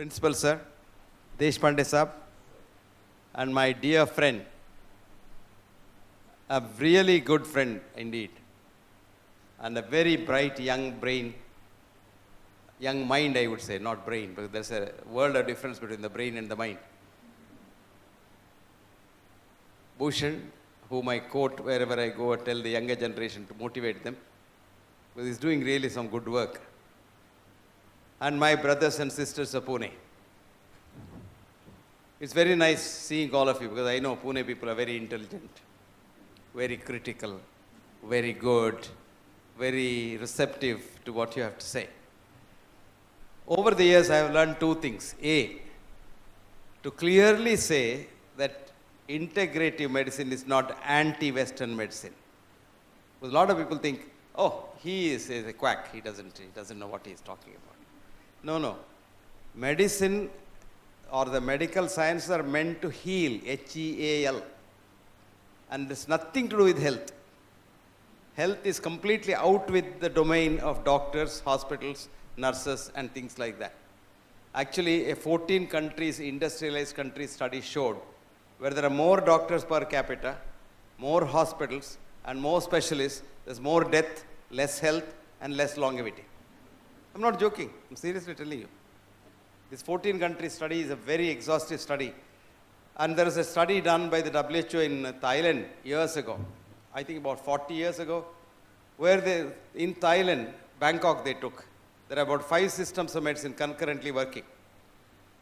Principal Sir, Deshpande Saab, and my dear friend, a really good friend indeed, and a very bright young brain, young mind I would say, not brain, because there's a world of difference between the brain and the mind. Bhushan, whom I quote wherever I go, tell the younger generation to motivate them, because he's doing really some good work. And my brothers and sisters of Pune. It's very nice seeing all of you, because I know Pune people are very intelligent, very critical, very good, very receptive to what you have to say. Over the years, I have learned two things. A, to clearly say that integrative medicine is not anti-Western medicine. Because a lot of people think, oh, he is a quack, he doesn't know what he is talking about. No. Medicine or the medical sciences are meant to heal, H-E-A-L. And it's nothing to do with health. Health is completely out with the domain of doctors, hospitals, nurses, and things like that. Actually, a 14 countries, industrialized countries study showed where there are more doctors per capita, more hospitals, and more specialists, there's more death, less health, and less longevity. I'm not joking. I'm seriously telling you. This 14 country study is a very exhaustive study. And there is a study done by the WHO in Thailand years ago, I think about 40 years ago, where in Thailand, Bangkok they took, there are about 5 systems of medicine concurrently working.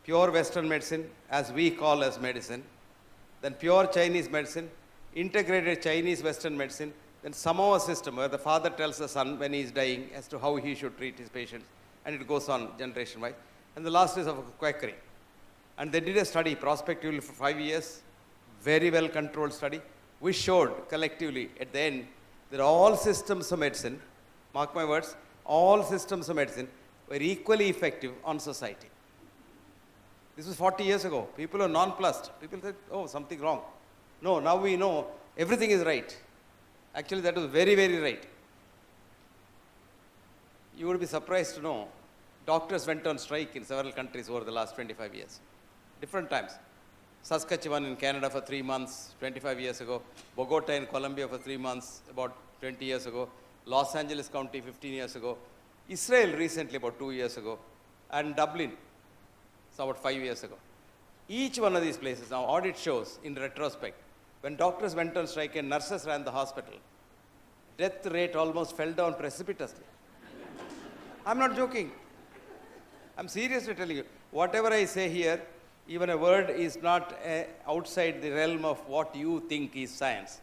Pure Western medicine, as we call as medicine, then pure Chinese medicine, integrated Chinese Western medicine, then Samoa system, where the father tells the son when he is dying as to how he should treat his patients, and it goes on generation-wise. And the last is of quackery. And they did a study prospectively for 5 years, very well controlled study, which showed collectively at the end that all systems of medicine, mark my words, all systems of medicine were equally effective on society. This was 40 years ago. People are nonplussed. People said, oh, something wrong. No, now we know everything is right. Actually, that was very, very right. You would be surprised to know, doctors went on strike in several countries over the last 25 years. Different times. Saskatchewan in Canada for 3 months, 25 years ago. Bogota in Colombia for 3 months, about 20 years ago. Los Angeles County 15 years ago. Israel recently, about 2 years ago. And Dublin, so about 5 years ago. Each one of these places, now audit shows in retrospect, when doctors went on strike and nurses ran the hospital, death rate almost fell down precipitously. I'm not joking. I'm seriously telling you. Whatever I say here, even a word is not outside the realm of what you think is science.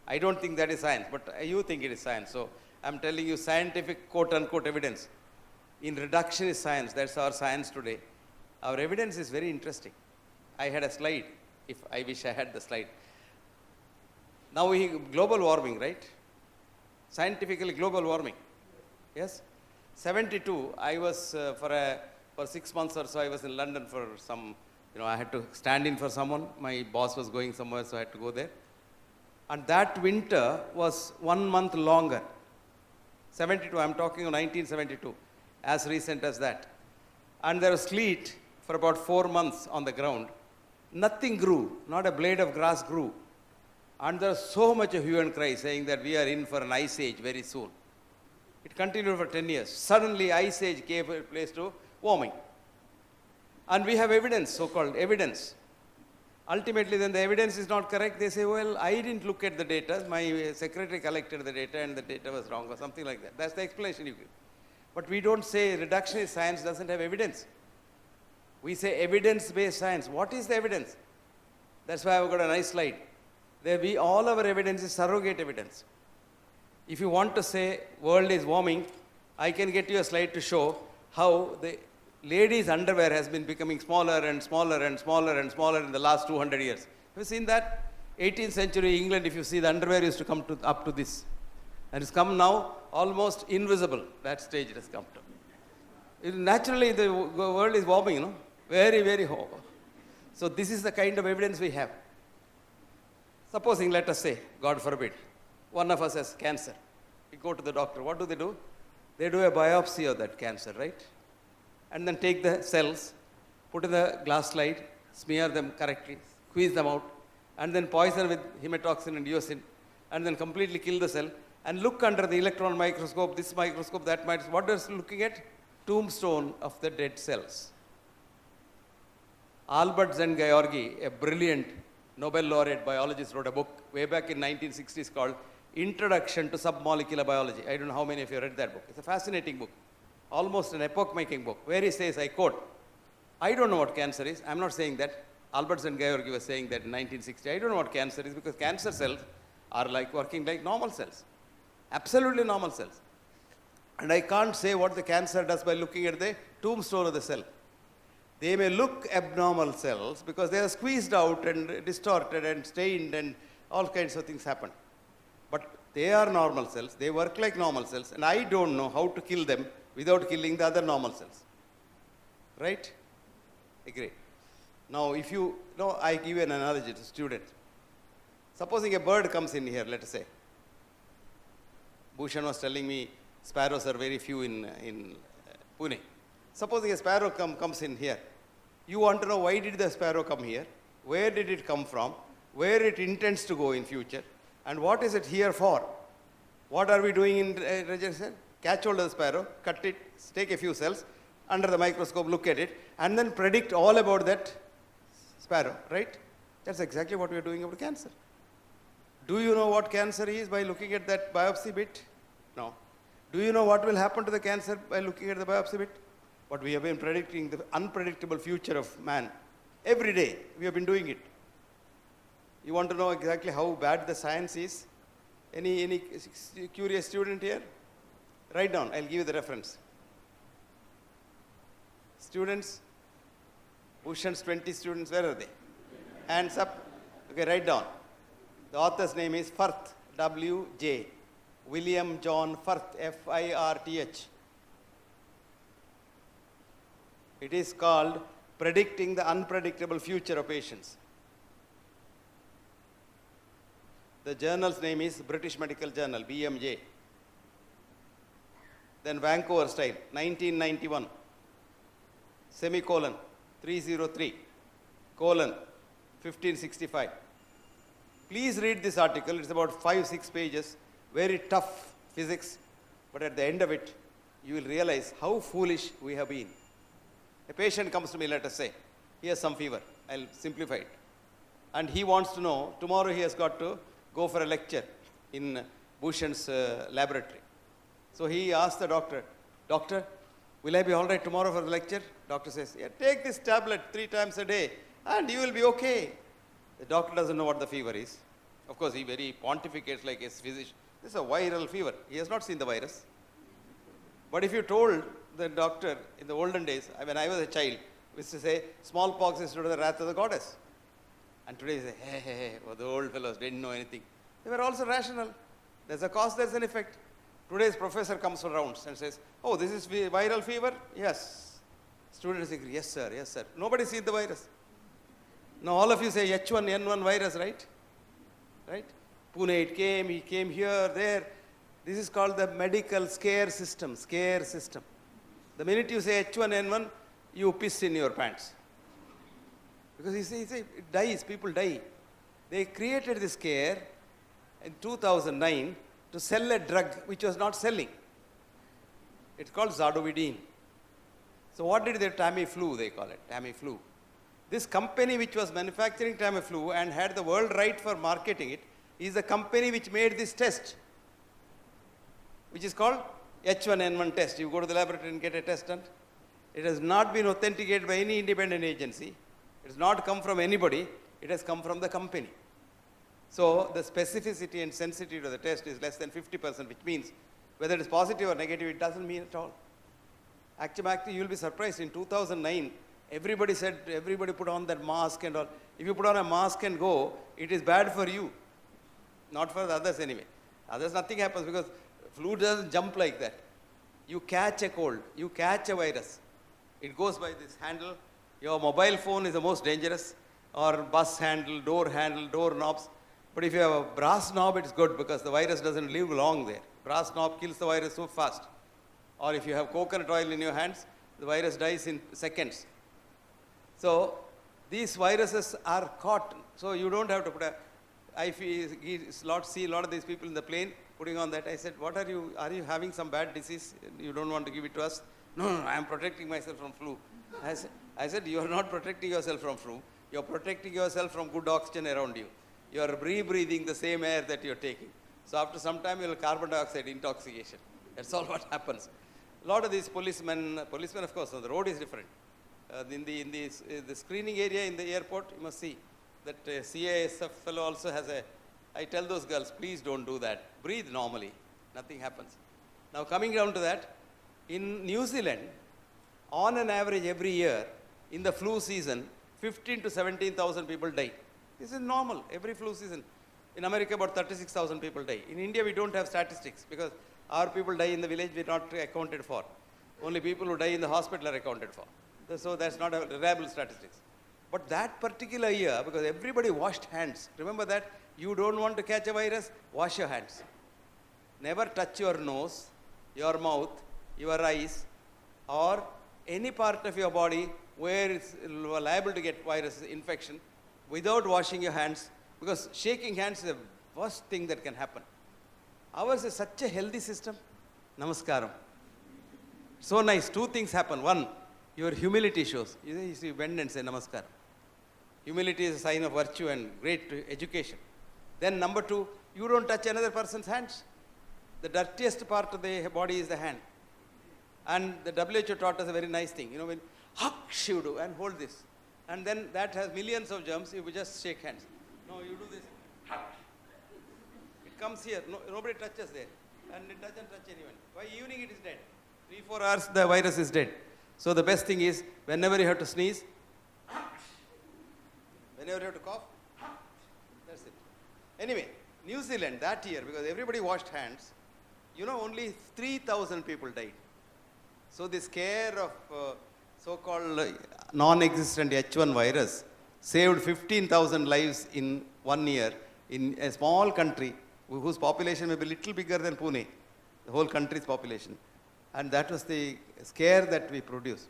I don't think that is science, but you think it is science. So I'm telling you scientific quote-unquote evidence. In reductionist science, that's our science today. Our evidence is very interesting. I had a slide, if I wish I had the slide. Now global warming, right? Scientifically global warming. Yes? 72, I was for 6 months or so, I was in London for some, I had to stand in for someone. My boss was going somewhere, so I had to go there. And that winter was 1 month longer. 72, I'm talking of 1972, as recent as that. And there was sleet for about 4 months on the ground. Nothing grew, not a blade of grass grew. And there was so much of hue and cry saying that we are in for an ice age very soon. It continued for 10 years. Suddenly, ice age gave place to warming. And we have evidence, so-called evidence. Ultimately, then the evidence is not correct. They say, well, I didn't look at the data. My secretary collected the data and the data was wrong or something like that. That's the explanation you give. But we don't say reductionist science doesn't have evidence. We say evidence-based science. What is the evidence? That's why I've got a nice slide. All our evidence is surrogate evidence. If you want to say world is warming, I can get you a slide to show how the ladies' underwear has been becoming smaller and smaller and smaller and smaller in the last 200 years. Have you seen that? 18th century England, if you see, the underwear used to come up to this. And it's come now almost invisible. That stage it has come to. Naturally, the world is warming, very, very hot. So this is the kind of evidence we have. Supposing, let us say, God forbid, one of us has cancer. We go to the doctor. What do? They do a biopsy of that cancer, right? And then take the cells put in the glass slide, smear them correctly, squeeze them out, and then poison with hematoxin and eosin, and then completely kill the cell, and look under the electron microscope, this microscope, that microscope. What is looking at? Tombstone of the dead cells. Albert Szent-Györgyi, a brilliant Nobel laureate biologist, wrote a book way back in 1960s called Introduction to Submolecular Biology. I don't know how many of you read that book. It's a fascinating book, almost an epoch-making book, where he says, I quote, I don't know what cancer is. I'm not saying that. Albert Szent-Györgyi was saying that in 1960. I don't know what cancer is, because cancer cells are like working like normal cells, absolutely normal cells. And I can't say what the cancer does by looking at the tombstone of the cell. They may look abnormal cells because they are squeezed out and distorted and stained and all kinds of things happen. But they are normal cells. They work like normal cells. And I don't know how to kill them without killing the other normal cells. Right? Agree. Now, if you know, I give you an analogy to students. Supposing a bird comes in here, let us say. Bhushan was telling me sparrows are very few in Pune. Supposing a sparrow comes in here. You want to know, why did the sparrow come here? Where did it come from? Where it intends to go in future? And what is it here for? What are we doing in regeneration? Catch hold of the sparrow, cut it, take a few cells, under the microscope, look at it, and then predict all about that sparrow, right? That's exactly what we are doing about cancer. Do you know what cancer is by looking at that biopsy bit? No. Do you know what will happen to the cancer by looking at the biopsy bit? But we have been predicting the unpredictable future of man. Every day, we have been doing it. You want to know exactly how bad the science is? Any curious student here? Write down, I'll give you the reference. Students, Bhushan's 20 students, where are they? Hands up. Okay, write down. The author's name is Firth, W.J. William John Firth, F-I-R-T-H. It is called Predicting the Unpredictable Future of Patients. The journal's name is British Medical Journal, BMJ. Then Vancouver style, 1991, semicolon, 303, colon, 1565. Please read this article. It's about 5-6 pages, very tough physics, but at the end of it, you will realize how foolish we have been. A patient comes to me, let us say, he has some fever. I'll simplify it. And he wants to know, tomorrow he has got to go for a lecture in Bhushan's laboratory. So he asked the doctor, Doctor, will I be all right tomorrow for the lecture? Doctor says, yeah, take this tablet 3 times a day and you will be okay. The doctor doesn't know what the fever is. Of course, he very pontificates like a physician. This is a viral fever. He has not seen the virus. But if you told the doctor in the olden days, when I was a child, we used to say, smallpox is due to the wrath of the goddess. And today they say, hey, well, the old fellows didn't know anything. They were also rational. There's a cause, there's an effect. Today's professor comes for rounds and says, oh, this is viral fever? Yes. Students agree, yes, sir, yes, sir. Nobody sees the virus. Now all of you say H1N1 virus, right? Right? Pune, it came, he came here, there. This is called the medical scare system, The minute you say H1N1, you piss in your pants. Because you say it dies, people die. They created this scare in 2009 to sell a drug which was not selling. It's called Zardovidine. So what did they, Tamiflu they call it, Tamiflu. This company which was manufacturing Tamiflu and had the world right for marketing it is the company which made this test, which is called H1N1 test. You go to the laboratory and get a test done. It has not been authenticated by any independent agency. It has not come from anybody. It has come from the company. So the specificity and sensitivity of the test is less than 50%, which means whether it is positive or negative, it doesn't mean at all. Actually, you will be surprised. In 2009, everybody said, everybody put on that mask and all. If you put on a mask and go, it is bad for you, not for the others anyway. Others, nothing happens because flu doesn't jump like that. You catch a cold, you catch a virus. It goes by this handle. Your mobile phone is the most dangerous, or bus handle, door knobs. But if you have a brass knob, it's good because the virus doesn't live long there. Brass knob kills the virus so fast. Or if you have coconut oil in your hands, the virus dies in seconds. So these viruses are caught. So you don't have to put a, see a lot of these people in the plane putting on that. I said, what are you having some bad disease? You don't want to give it to us? No, I am protecting myself from flu. I said, you are not protecting yourself from flu. You are protecting yourself from good oxygen around you. You are breathing the same air that you are taking. So after some time, you will carbon dioxide intoxication. That's all what happens. A lot of these policemen of course, on the road is different. In the screening area in the airport, you must see that CASF fellow also has I tell those girls, please don't do that. Breathe normally. Nothing happens. Now coming down to that, in New Zealand, on an average every year, in the flu season, 15 to 17,000 people die. This is normal, every flu season. In America, about 36,000 people die. In India, we don't have statistics because our people die in the village, we're not accounted for. Only people who die in the hospital are accounted for. So that's not a reliable statistics. But that particular year, because everybody washed hands, remember that? You don't want to catch a virus, wash your hands. Never touch your nose, your mouth, your eyes, or any part of your body where it's liable to get virus infection without washing your hands, because shaking hands is the worst thing that can happen. Ours is such a healthy system. Namaskaram. So nice. Two things happen. One, your humility shows. You bend and say Namaskaram. Humility is a sign of virtue and great education. Then number two, you don't touch another person's hands. The dirtiest part of the body is the hand. And the WHO taught us a very nice thing. You know, when you do and hold this. And then that has millions of germs, you just shake hands. No, you do this. It comes here, nobody touches there. And it doesn't touch anyone. By evening it is dead. 3-4 hours the virus is dead. So the best thing is, whenever you have to sneeze, whenever you have to cough, that's it. Anyway, New Zealand that year, because everybody washed hands, you know, only 3,000 people died. So the scare of so-called non-existent H1 virus saved 15,000 lives in 1 year in a small country whose population may be a little bigger than Pune, the whole country's population. And that was the scare that we produced.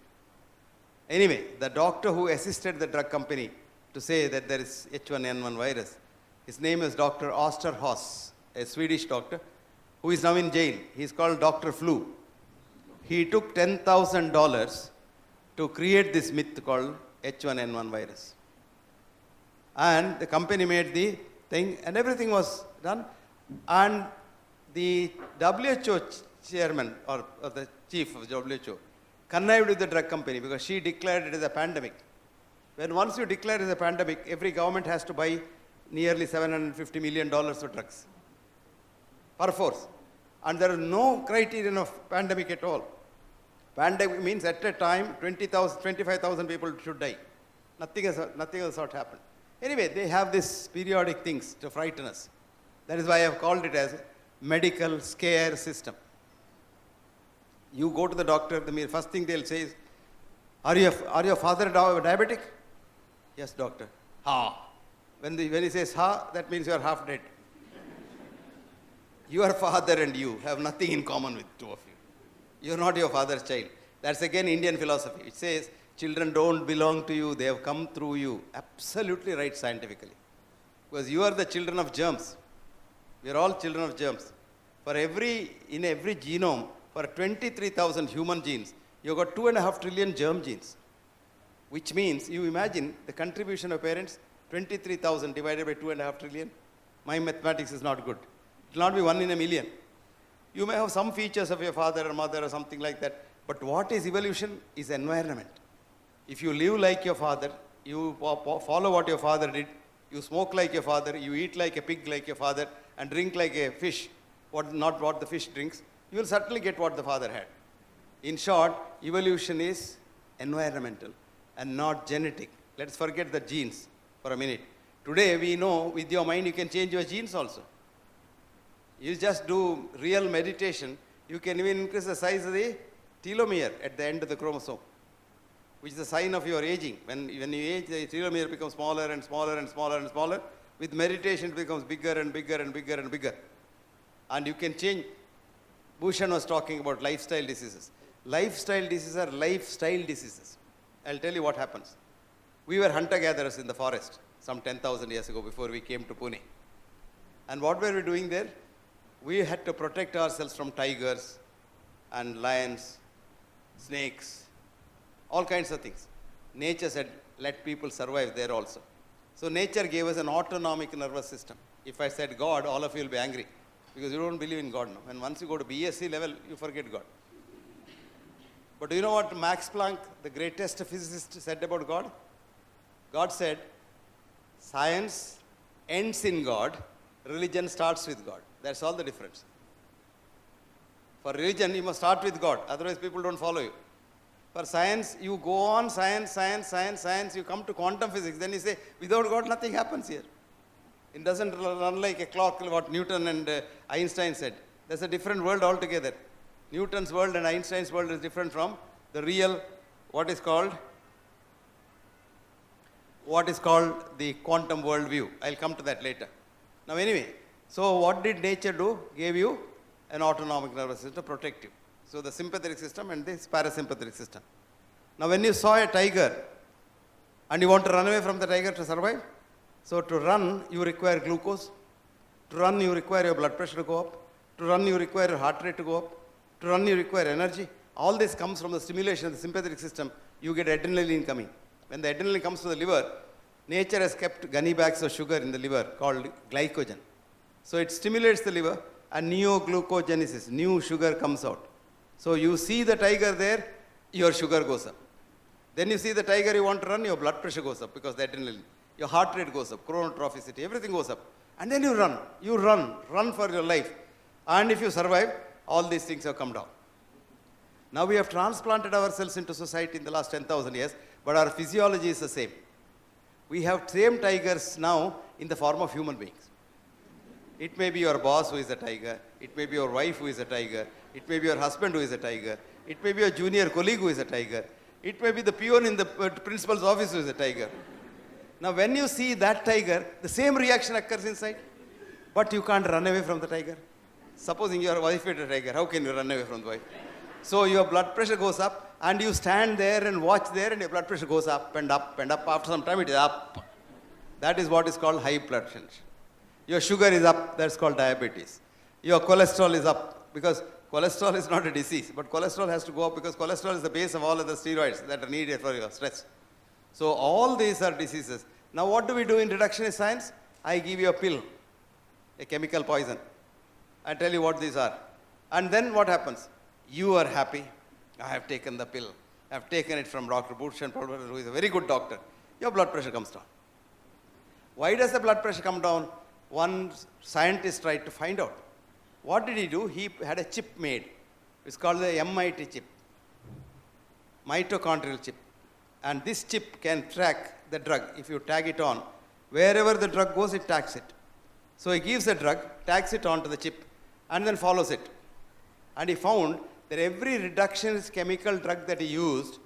Anyway, the doctor who assisted the drug company to say that there is H1N1 virus, his name is Dr. Osterhaus, a Swedish doctor, who is now in jail. He's called Dr. Flu. He took $10,000 to create this myth called H1N1 virus. And the company made the thing, and everything was done. And the WHO chairman, or the chief of WHO, connived with the drug company because she declared it as a pandemic. When once you declare it as a pandemic, every government has to buy nearly $750 million of drugs, per force. And there is no criterion of pandemic at all. Pandemic means at a time 20,000, 25,000 people should die. Nothing else what happened. Anyway, they have these periodic things to frighten us. That is why I have called it as medical scare system. You go to the doctor, the first thing they'll say is, are your father diabetic? Yes, doctor. Ha. When he says ha, that means you are half dead. Your father and you have nothing in common with two of you. You are not your father's child. That's again Indian philosophy. It says, children don't belong to you, they have come through you. Absolutely right scientifically. Because you are the children of germs. We are all children of germs. In every genome, for 23,000 human genes, you've got 2.5 trillion germ genes. Which means, you imagine the contribution of parents, 23,000 divided by 2.5 trillion. My mathematics is not good. It will not be 1 in a million. You may have some features of your father or mother or something like that, but what is evolution is environment. If you live like your father, you follow what your father did, you smoke like your father, you eat like a pig like your father, and drink like a fish, not what the fish drinks, you will certainly get what the father had. In short, evolution is environmental and not genetic. Let's forget the genes for a minute. Today we know with your mind you can change your genes also. You just do real meditation, you can even increase the size of the telomere at the end of the chromosome, which is a sign of your aging. When you age, the telomere becomes smaller and smaller and smaller and smaller. With meditation, it becomes bigger and bigger and bigger and bigger. And you can change. Bhushan was talking about lifestyle diseases. Lifestyle diseases are lifestyle diseases. I'll tell you what happens. We were hunter-gatherers in the forest some 10,000 years ago before we came to Pune. And what were we doing there? We had to protect ourselves from tigers and lions, snakes, all kinds of things. Nature said, let people survive there also. So nature gave us an autonomic nervous system. If I said God, all of you will be angry because you don't believe in God now. And once you go to BSc level, you forget God. But do you know what Max Planck, the greatest physicist, said about God? God said, science ends in God, religion starts with God. That's all the difference. For religion, you must start with God, otherwise people don't follow you. For science, you go on science, you come to quantum physics, then you say, without God, nothing happens here. It doesn't run like a clock, what Newton and Einstein said. There's a different world altogether. Newton's world and Einstein's world is different from the real, what is called the quantum world view. I'll come to that later. Now anyway, so what did nature do? Gave you an autonomic nervous system to protect you. So the sympathetic system and this parasympathetic system. Now when you saw a tiger and you want to run away from the tiger to survive, so to run you require glucose, to run you require your blood pressure to go up, to run you require your heart rate to go up, to run you require energy. All this comes from the stimulation of the sympathetic system. You get adrenaline coming. When the adrenaline comes to the liver, nature has kept gunny bags of sugar in the liver called glycogen. So it stimulates the liver and neoglucogenesis, new sugar comes out. So you see the tiger there, your sugar goes up. Then you see the tiger you want to run, your blood pressure goes up because the adrenaline. Your heart rate goes up, chronotrophicity, everything goes up. And then you run for your life. And if you survive, all these things have come down. Now we have transplanted ourselves into society in the last 10,000 years, but our physiology is the same. We have tame tigers now in the form of human beings. It may be your boss who is a tiger, it may be your wife who is a tiger, it may be your husband who is a tiger, it may be your junior colleague who is a tiger, it may be the peon in the principal's office who is a tiger. Now when you see that tiger, the same reaction occurs inside, but you can't run away from the tiger. Supposing your wife is a tiger, how can you run away from the wife? So your blood pressure goes up and you stand there and watch there and your blood pressure goes up and up and up. After some time it is up. That is what is called high blood pressure. Your sugar is up, that's called diabetes. Your cholesterol is up because cholesterol is not a disease, but cholesterol has to go up because cholesterol is the base of all other steroids that are needed for your stress. So all these are diseases. Now what do we do in reductionist science? I give you a pill, a chemical poison. I tell you what these are. And then what happens? You are happy. I have taken the pill. I have taken it from Dr. Bhushan, who is a very good doctor. Your blood pressure comes down. Why does the blood pressure come down? One scientist tried to find out. What did he do? He had a chip made. It's called the MIT chip, mitochondrial chip. And this chip can track the drug. If you tag it on, wherever the drug goes, it tags it. So he gives the drug, tags it onto the chip, and then follows it. And he found that every reductionist chemical drug that he used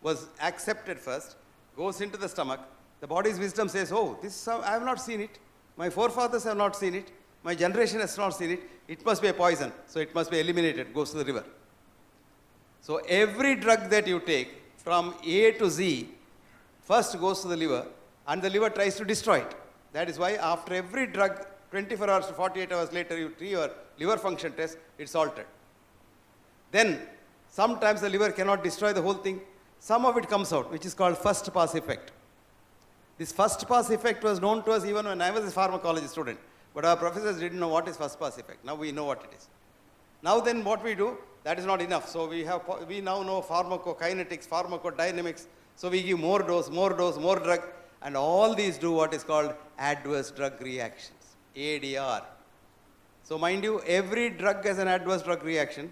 was accepted first, goes into the stomach. The body's wisdom says, oh, this I have not seen it. My forefathers have not seen it. My generation has not seen it. It must be a poison. So it must be eliminated, goes to the river. So every drug that you take from A to Z first goes to the liver and the liver tries to destroy it. That is why after every drug, 24 hours to 48 hours later, you do your liver function test, it's altered. Then sometimes the liver cannot destroy the whole thing. Some of it comes out, which is called first pass effect. This first pass effect was known to us even when I was a pharmacology student. But our professors didn't know what is first pass effect. Now we know what it is. Now then what we do, that is not enough. So we now know pharmacokinetics, pharmacodynamics. So we give more dose, more drug. And all these do what is called adverse drug reactions, ADR. So mind you, every drug has an adverse drug reaction.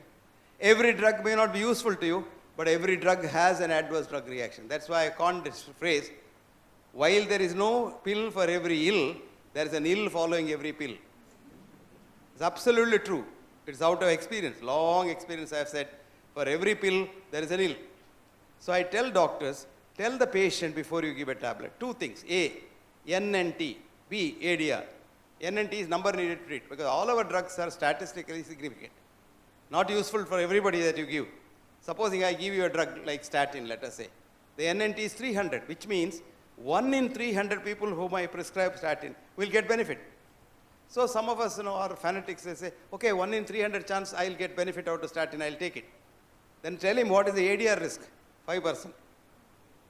Every drug may not be useful to you, but every drug has an adverse drug reaction. That's why I coined this phrase, while there is no pill for every ill, there is an ill following every pill. It's absolutely true. It's out of experience, long experience I have said, for every pill, there is an ill. So I tell doctors, tell the patient before you give a tablet, two things, A, N and T, B, ADR. N and T is number needed to treat, because all our drugs are statistically significant. Not useful for everybody that you give. Supposing I give you a drug like statin, let us say. The N and T is 300, which means 1 in 300 people whom I prescribe statin will get benefit. So some of us, are fanatics. They say, okay, 1 in 300 chance I'll get benefit out of statin, I'll take it. Then tell him what is the ADR risk? 5%.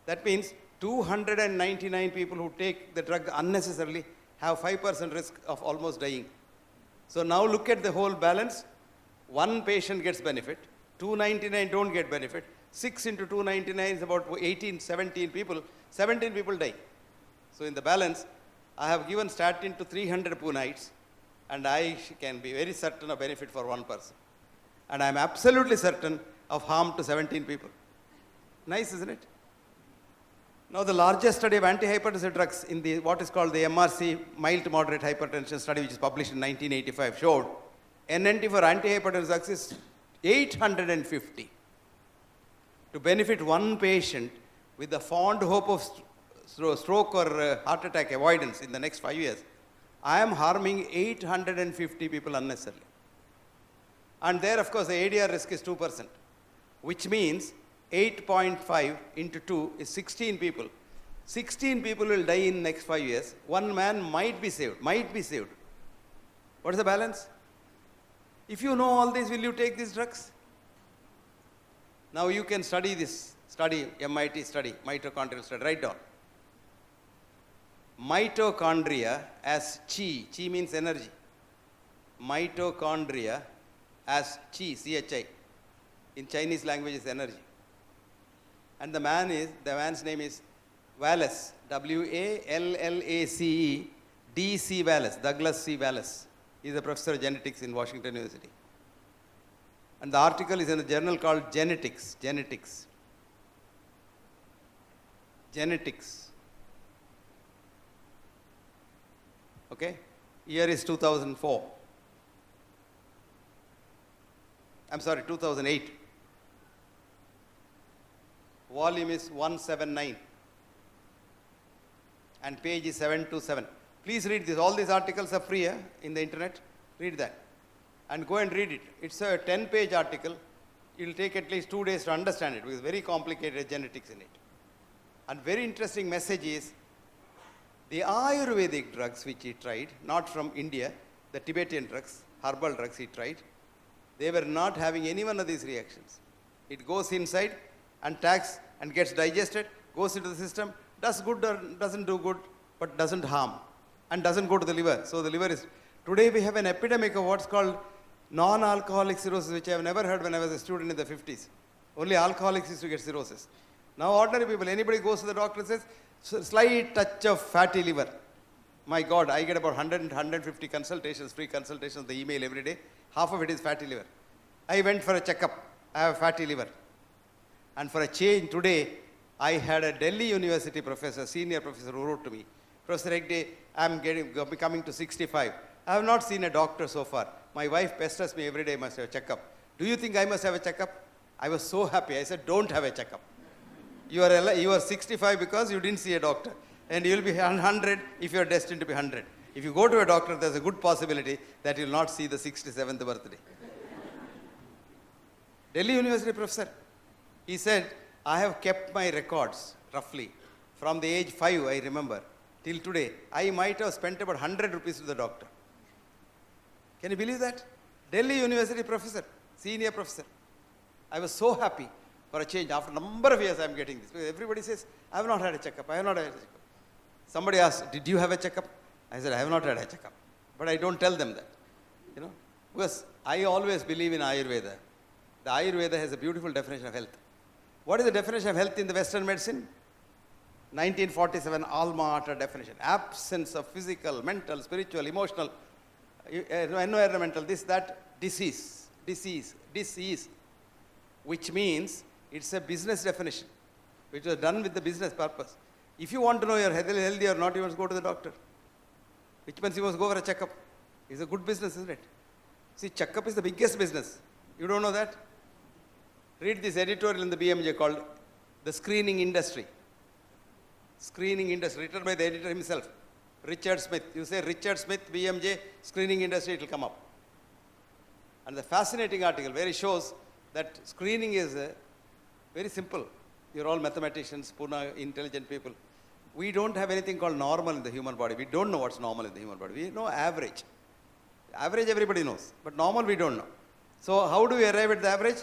That means 299 people who take the drug unnecessarily have 5% risk of almost dying. So now look at the whole balance. 1 patient gets benefit, 299 don't get benefit. 6 into 299 is about 18, 17 people. 17 people die. So in the balance, I have given statin to 300 Punites, and I can be very certain of benefit for 1 person. And I am absolutely certain of harm to 17 people. Nice, isn't it? Now, the largest study of antihypertensive drugs in the what is called the MRC, mild to moderate hypertension study, which is published in 1985, showed NNT for antihypertensive drugs is 850. To benefit 1 patient with the fond hope of stroke or heart attack avoidance in the next 5 years, I am harming 850 people unnecessarily. And there, of course, the ADR risk is 2%, which means 8.5 into 2 is 16 people. 16 people will die in next 5 years. 1 man might be saved, What is the balance? If you know all this, will you take these drugs? Now you can study this, MIT study, mitochondrial study, write down. Mitochondria as chi means energy. Mitochondria as chi, CHI, in Chinese language is energy. And the man's name is Wallace, Wallace, D.C. Wallace, Douglas C. Wallace. He is a professor of genetics in Washington University. And the article is in a journal called Genetics. Okay? Year is 2004. I'm sorry, 2008. Volume is 179. And page is 727. Please read this. All these articles are free in the internet. Read that. And go and read it. It's a 10-page article. It will take at least 2 days to understand it because very complicated genetics in it. And very interesting message is the Ayurvedic drugs which he tried, not from India, the Tibetan drugs, herbal drugs he tried, they were not having any one of these reactions. It goes inside and attacks and gets digested, goes into the system, does good or doesn't do good, but doesn't harm and doesn't go to the liver. So the liver is, today we have an epidemic of what's called non-alcoholic cirrhosis, which I have never heard when I was a student in the 50s. Only alcoholics used to get cirrhosis. Now ordinary people, anybody goes to the doctor and says, slight touch of fatty liver. My God, I get about 100 and 150 consultations, free consultations, the email every day. Half of it is fatty liver. I went for a checkup. I have fatty liver. And for a change today, I had a Delhi University professor, senior professor, who wrote to me, Professor Hegde, I'm coming to 65. I have not seen a doctor so far. My wife pesters me every day, must have a checkup. Do you think I must have a checkup? I was so happy. I said, don't have a checkup. You are 65 because you didn't see a doctor. And you will be 100 if you are destined to be 100. If you go to a doctor, there's a good possibility that you will not see the 67th birthday. Delhi University professor, he said, I have kept my records, roughly, from the age 5, I remember, till today. I might have spent about 100 rupees to the doctor. Can you believe that? Delhi University professor, senior professor. I was so happy for a change. After a number of years, I am getting this. Because everybody says, I have not had a checkup. Somebody asked, did you have a checkup? I said, I have not had a checkup. But I don't tell them that. Because I always believe in Ayurveda. The Ayurveda has a beautiful definition of health. What is the definition of health in the Western medicine? 1947 Alma Ata definition. Absence of physical, mental, spiritual, emotional, environmental, this, that, disease, which means it's a business definition, which was done with the business purpose. If you want to know you're healthy or not, you must go to the doctor, which means you must go for a checkup. It's a good business, isn't it? See, checkup is the biggest business. You don't know that? Read this editorial in the BMJ called The Screening Industry. Screening Industry, written by the editor himself, Richard Smith. You say Richard Smith, BMJ, Screening Industry, it will come up. And the fascinating article where it shows that screening is very simple. You're all mathematicians, Pune, intelligent people. We don't have anything called normal in the human body. We don't know what's normal in the human body. We know average. Average everybody knows, but normal we don't know. So how do we arrive at the average?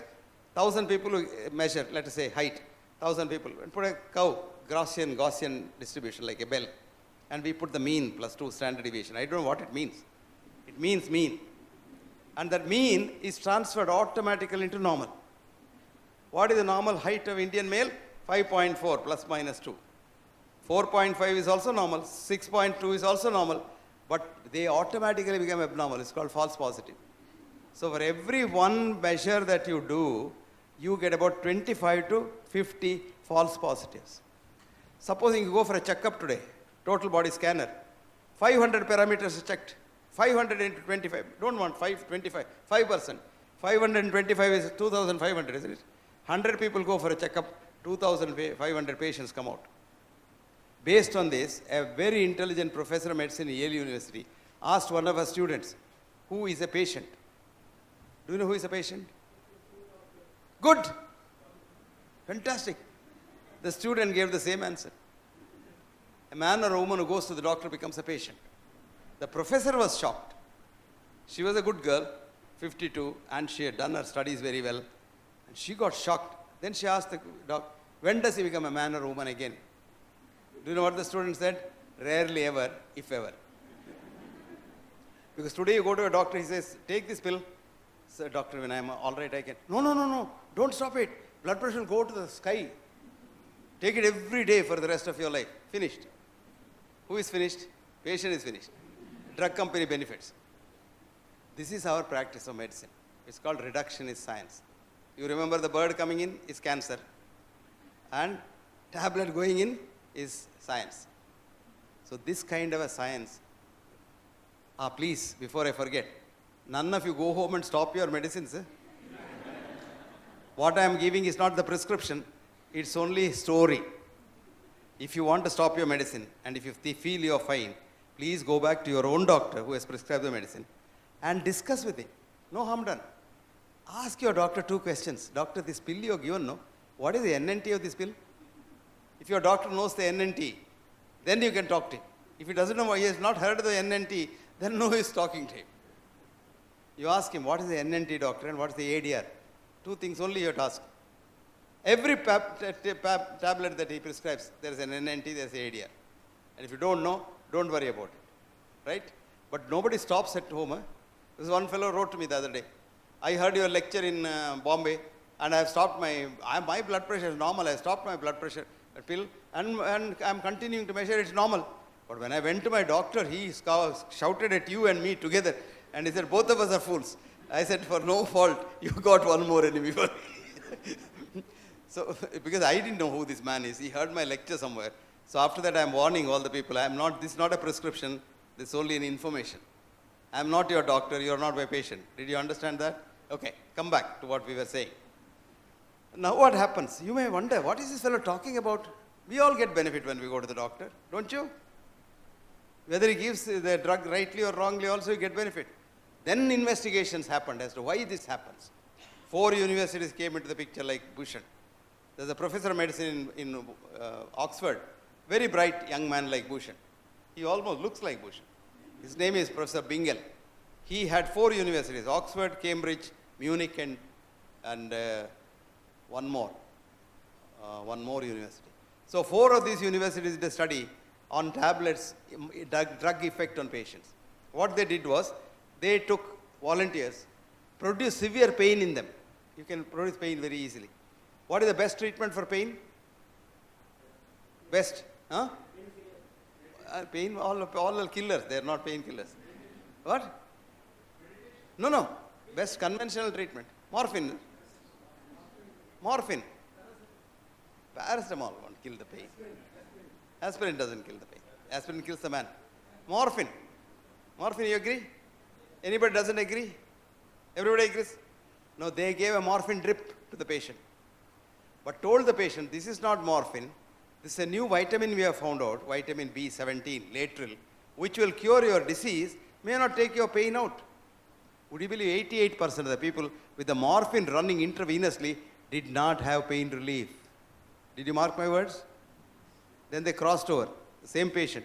1,000 people who measure, let us say height, 1,000 people, and put a cow, Gaussian distribution like a bell, and we put the mean plus 2 standard deviation. I don't know what it means. It means mean. And that mean is transferred automatically into normal. What is the normal height of Indian male? 5.4 plus minus 2. 4.5 is also normal, 6.2 is also normal, but they automatically become abnormal. It's called false positive. So for every one measure that you do, you get about 25 to 50 false positives. Supposing you go for a checkup today, total body scanner, 500 parameters are checked. 500 into 25, don't want 525, 5%. 525 is 2,500, isn't it? 100 people go for a checkup, 2,500 patients come out. Based on this, a very intelligent professor of medicine in Yale University asked one of her students, who is a patient? Do you know who is a patient? Good. Fantastic. The student gave the same answer. A man or a woman who goes to the doctor becomes a patient. The professor was shocked. She was a good girl, 52, and she had done her studies very well. And she got shocked. Then she asked the doctor, when does he become a man or a woman again? Do you know what the student said? Rarely ever, if ever. Because today you go to a doctor, he says, take this pill. So, doctor, when I'm all right, I can. No, don't stop it. Blood pressure will go to the sky. Take it every day for the rest of your life. Finished. Who is finished? Patient is finished. Drug company benefits. This is our practice of medicine. It's called reductionist science. You remember the bird coming in is cancer. And tablet going in is science. So this kind of a science, please, before I forget, none of you go home and stop your medicines. What I am giving is not the prescription, it's only story. If you want to stop your medicine and if you feel you are fine, please go back to your own doctor who has prescribed the medicine and discuss with him. No harm done. Ask your doctor 2 questions. Doctor, this pill you have given, no? What is the NNT of this pill? If your doctor knows the NNT, then you can talk to him. If he doesn't know, he has not heard of the NNT, then no use talking to him. You ask him, what is the NNT, doctor, and what is the ADR? 2 things only you have to ask. Every tablet that he prescribes, there is an NNT, there is an ADR. And if you don't know, don't worry about it. Right? But nobody stops at home. There was one fellow wrote to me the other day, I heard your lecture in Bombay, and I have stopped my blood pressure is normal. I stopped my blood pressure pill, and I'm continuing to measure it's normal. But when I went to my doctor, he shouted at you and me together, and he said, both of us are fools. I said, for no fault, you got one more enemy for me. So, because I didn't know who this man is, he heard my lecture somewhere. So after that, I'm warning all the people, this is not a prescription, this is only an information. I'm not your doctor, you're not my patient. Did you understand that? Okay, come back to what we were saying. Now what happens? You may wonder, what is this fellow talking about? We all get benefit when we go to the doctor, don't you? Whether he gives the drug rightly or wrongly, also you get benefit. Then investigations happened as to why this happens. 4 universities came into the picture like Bhushan. There's a professor of medicine in Oxford, very bright young man like Bhushan. He almost looks like Bhushan. His name is Professor Bingal. He had 4 universities, Oxford, Cambridge, Munich, and one more university. So 4 of these universities did a study on tablets, drug effect on patients. What they did was, they took volunteers, produced severe pain in them. You can produce pain very easily. What is the best treatment for pain? Best? Huh? Pain, all are killers, they are not painkillers. What? No. Best conventional treatment. Morphine. Paracetamol won't kill the pain. Aspirin doesn't kill the pain. Aspirin kills the man. Morphine, you agree? Anybody doesn't agree? Everybody agrees? No, they gave a morphine drip to the patient. But told the patient, this is not morphine. This is a new vitamin we have found out, vitamin B17, lateral, which will cure your disease, may not take your pain out. Would you believe 88% of the people with the morphine running intravenously did not have pain relief? Did you mark my words? Then they crossed over. the same patient,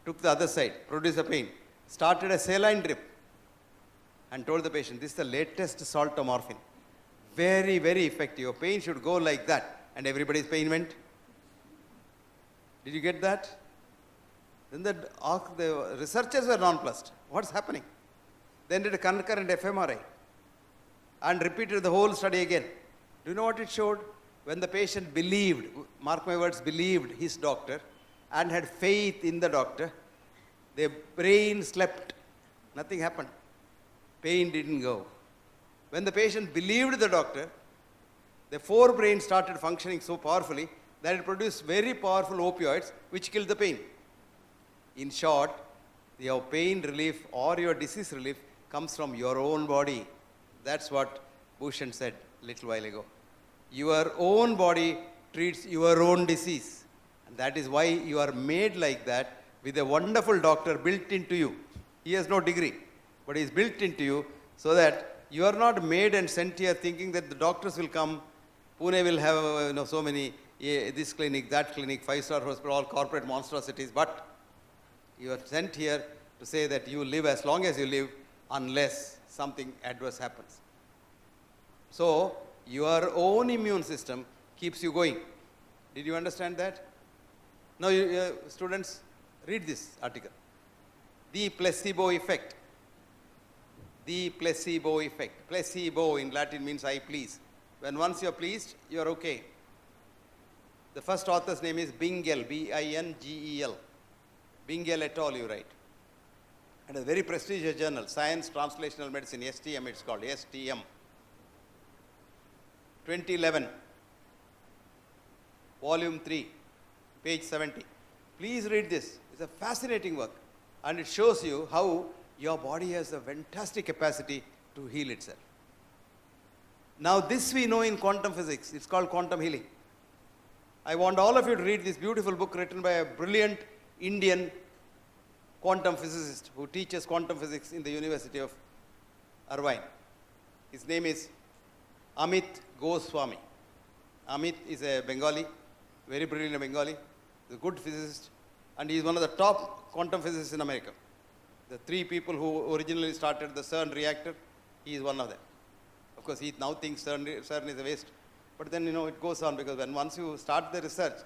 took the other side, produced a pain, started a saline drip, and told the patient, this is the latest saltomorphin. Very, very effective. Your pain should go like that. And everybody's pain went. Did you get that? Then the researchers were nonplussed. What's happening? Then did a concurrent fMRI and repeated the whole study again. Do you know what it showed? When the patient believed, mark my words, believed his doctor and had faith in the doctor, their brain slept. Nothing happened. Pain didn't go. When the patient believed the doctor, the forebrain started functioning so powerfully that it produced very powerful opioids which killed the pain. In short, your pain relief or your disease relief comes from your own body. That's what Bhushan said a little while ago. Your own body treats your own disease. And that is why you are made like that with a wonderful doctor built into you. He has no degree, but he is built into you so that you are not made and sent here thinking that the doctors will come, Pune will have so many, this clinic, that clinic, 5-star hospital, all corporate monstrosities, but you are sent here to say that you live as long as you live unless something adverse happens. So, your own immune system keeps you going. Did you understand that? Now, students, read this article. The placebo effect. The placebo effect. Placebo in Latin means I please. When once you are pleased, you are okay. The first author's name is Bingel, B-I-N-G-E-L. Bingel et al. You write. And a very prestigious journal, Science Translational Medicine, STM it's called, STM. 2011, volume 3, page 70. Please read this. It's a fascinating work. And it shows you how your body has a fantastic capacity to heal itself. Now this we know in quantum physics. It's called quantum healing. I want all of you to read this beautiful book written by a brilliant Indian quantum physicist who teaches quantum physics in the University of Irvine. His name is Amit Goswami. Amit is a Bengali, very brilliant Bengali, he's a good physicist, and he is one of the top quantum physicists in America. The 3 people who originally started the CERN reactor, he is one of them. Of course, he now thinks CERN is a waste, but then it goes on because once you start the research,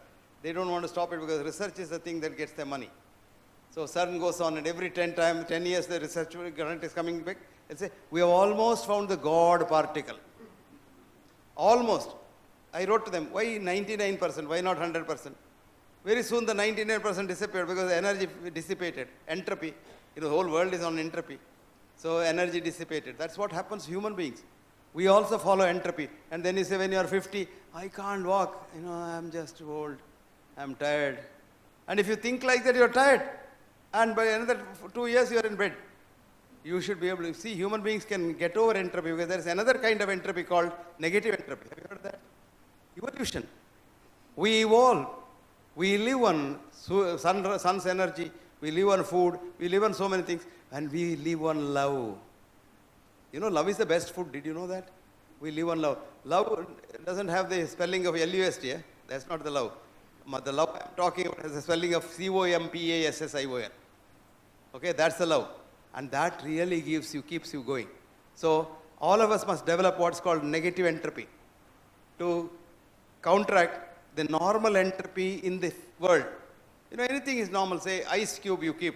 they don't want to stop it because research is the thing that gets their money. So CERN goes on, and every 10 years the research grant is coming back. They'll say, we have almost found the God particle. Almost. I wrote to them, why 99%, why not 100%? Very soon the 99% disappeared because the energy dissipated, entropy. The whole world is on entropy. So energy dissipated. That's what happens to human beings. We also follow entropy. And then you say when you are 50, I can't walk. I'm just old. I'm tired. And if you think like that, you're tired. And by another 2 years, you're in bed. You should be able to see human beings can get over entropy because there is another kind of entropy called negative entropy. Have you heard that? Evolution. We evolve. We live on sun's energy. We live on food. We live on so many things. And we live on love. Love is the best food. Did you know that? We live on love. Love doesn't have the spelling of L-U-S-T. That's not the love. The love I'm talking about has the spelling of C-O-M-P-A-S-S-I-O-N. Okay, that's the love. And that really keeps you going. So all of us must develop what's called negative entropy to counteract the normal entropy in the world. Anything is normal. Say ice cube you keep,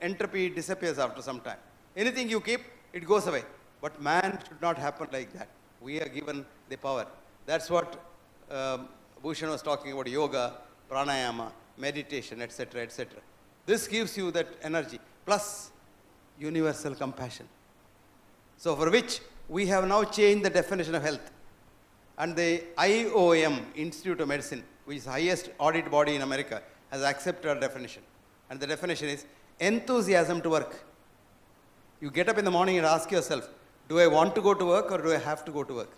entropy disappears after some time. Anything you keep, it goes away. But man should not happen like that. We are given the power. That's what Bhushan was talking about, yoga, pranayama, meditation, etc., etc. This gives you that energy, plus universal compassion. So for which we have now changed the definition of health. And the IOM, Institute of Medicine, which is the highest audit body in America, has accepted our definition. And the definition is enthusiasm to work. You get up in the morning and ask yourself, do I want to go to work or do I have to go to work?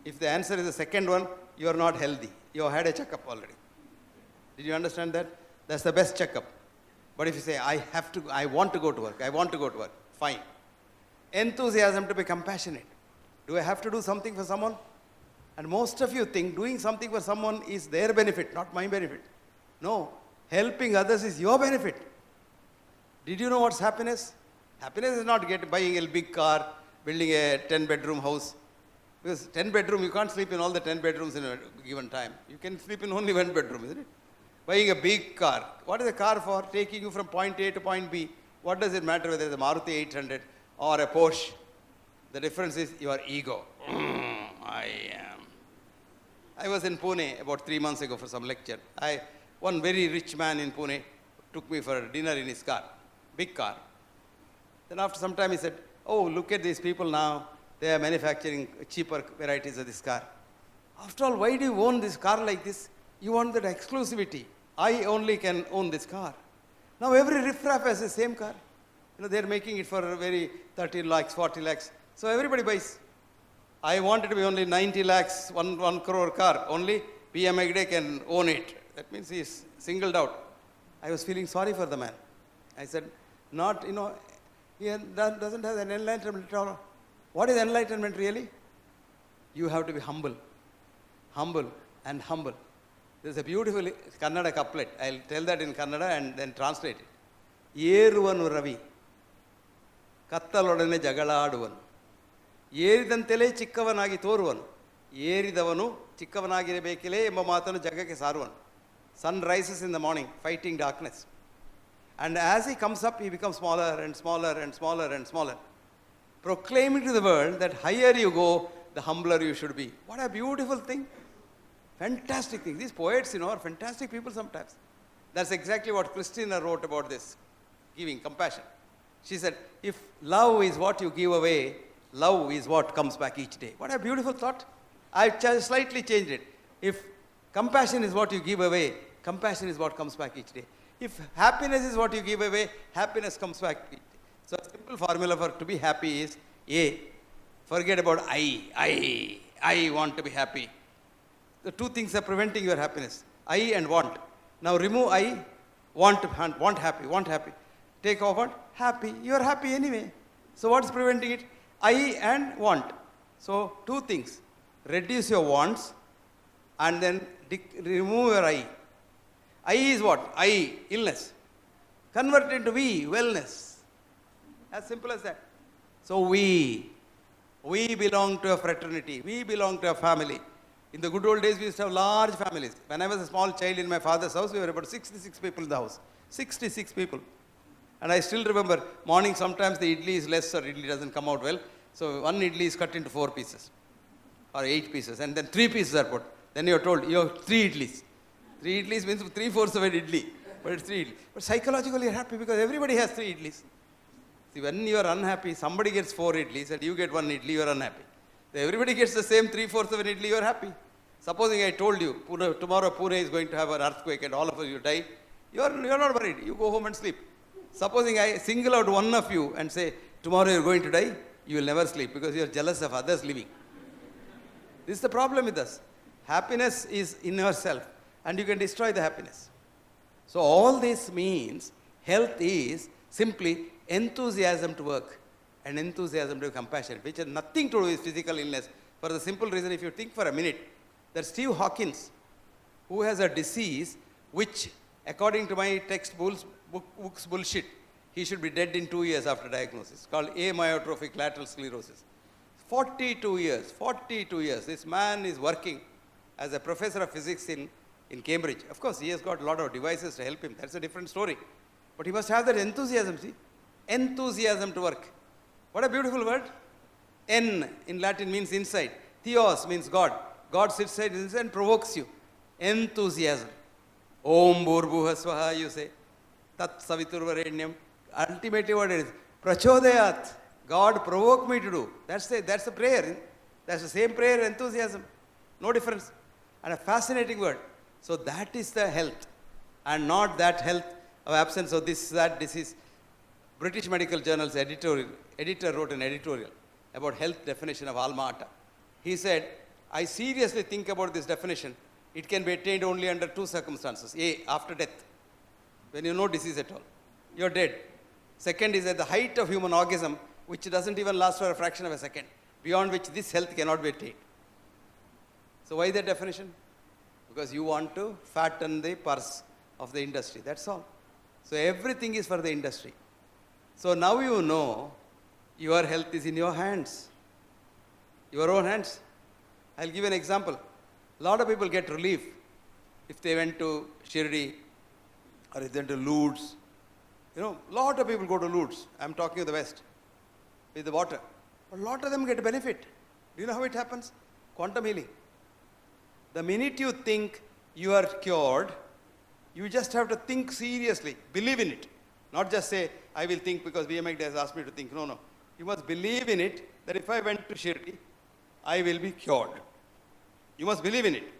If the answer is the second one, you are not healthy. You have had a checkup already. Did you understand that? That's the best checkup. But if you say, I want to go to work, fine. Enthusiasm to be compassionate. Do I have to do something for someone? And most of you think doing something for someone is their benefit, not my benefit. No, Helping others is your benefit. Did you know what's happiness? Happiness is not buying a big car, building a 10-bedroom house. Because 10-bedroom, you can't sleep in all the 10 bedrooms in a given time. You can sleep in only one bedroom, isn't it? Buying a big car. What is a car for? Taking you from point A to point B. What does it matter whether it's a Maruti 800 or a Porsche? The difference is your ego. I was in Pune about 3 months ago for some lecture. One very rich man in Pune took me for dinner in his car, big car. Then after some time he said, oh, look at these people now. They are manufacturing cheaper varieties of this car. After all, why do you own this car like this? You want that exclusivity. I only can own this car. Now every riffraff has the same car. They're making it for a very 30 lakhs, 40 lakhs. So everybody buys. I want it to be only 90 lakhs, 1 crore car. Only PM Hegde can own it. That means he is singled out. I was feeling sorry for the man. I said, he doesn't have an enlightenment at all. What is enlightenment really? You have to be humble. Humble and humble. There's a beautiful Kannada couplet. I'll tell that in Kannada and then translate it. Yeruvanu Ravi. Kattalodane Jagaladuvanu. Yeridantele chikkavanagi toruvanu. Yeridavanu chikkavanagirabekile emba maatanu jagake saruvanu. Sun rises in the morning, fighting darkness. And as he comes up, he becomes smaller and smaller and smaller and smaller. Proclaiming to the world that higher you go, the humbler you should be. What a beautiful thing. Fantastic thing. These poets, are fantastic people sometimes. That's exactly what Christina wrote about this, giving compassion. She said, if love is what you give away, love is what comes back each day. What a beautiful thought. I slightly changed it. If compassion is what you give away, compassion is what comes back each day. If happiness is what you give away, happiness comes back each day. So a simple formula for to be happy is A, forget about I want to be happy. The two things are preventing your happiness, I and want. Now remove I, want happy. Take off what? Happy. You are happy anyway. So what's preventing it? I and want. So two things. Reduce your wants and then remove your I. I is what? I, illness. Convert it into we, wellness. As simple as that. So we belong to a fraternity. We belong to a family. In the good old days, we used to have large families. When I was a small child in my father's house, we were about 66 people in the house. 66 people. And I still remember, morning sometimes the idli is less or idli doesn't come out well. So one idli is cut into 4 pieces or 8 pieces. And then 3 pieces are put. Then you are told, you have 3 idlis. 3 idlis means 3/4 of an idli. But it's 3 idlis. But psychologically you're happy because everybody has 3 idlis. See, when you are unhappy, somebody gets 4 idlis and you get 1 idli, you are unhappy. So everybody gets the same 3/4 of an idli, you are happy. Supposing I told you, tomorrow Pune is going to have an earthquake and all of you die, you are not worried. You go home and sleep. Supposing I single out one of you and say, tomorrow you are going to die, you will never sleep because you are jealous of others living. This is the problem with us. Happiness is in yourself and you can destroy the happiness. So all this means health is simply enthusiasm to work and enthusiasm to compassion, which has nothing to do with physical illness. For the simple reason, if you think for a minute, that Steve Hawkins, who has a disease which, according to my textbooks bullshit, he should be dead in 2 years after diagnosis, called amyotrophic lateral sclerosis. 42 years. This man is working as a professor of physics in Cambridge. Of course, he has got a lot of devices to help him. That's a different story. But he must have that enthusiasm, see? Enthusiasm to work. What a beautiful word. En in Latin means inside. Theos means God. God sits inside and provokes you. Enthusiasm. Om Bhurbuha Swaha, you say. Tat Saviturvarenyam. Ultimately what it is? Prachodayat. God provoke me to do. That's the prayer. That's the same prayer, enthusiasm. No difference. And a fascinating word. So that is the health. And not that health of absence of this, that disease. British Medical Journal's editor wrote an editorial about health definition of alma ata. He said, I seriously think about this definition. It can be attained only under 2 circumstances. A, after death, when you have no disease at all. You're dead. Second is at the height of human orgasm, which doesn't even last for a fraction of a second, beyond which this health cannot be attained. So why that definition? Because you want to fatten the purse. of the industry. That's all. So everything is for the industry. So now you know your health is in your hands, your own hands. I'll give you an example. A lot of people get relief if they went to Shirdi or if they went to Lourdes. You know, a lot of people go to Lourdes. I'm talking of the West with the water. But a lot of them get benefit. Do you know how it happens? Quantum healing. The minute you think you are cured, you just have to think seriously. Believe in it. Not just say, I will think because BMX has asked me to think. No, no. You must believe in it that if I went to Shirdi, I will be cured. You must believe in it.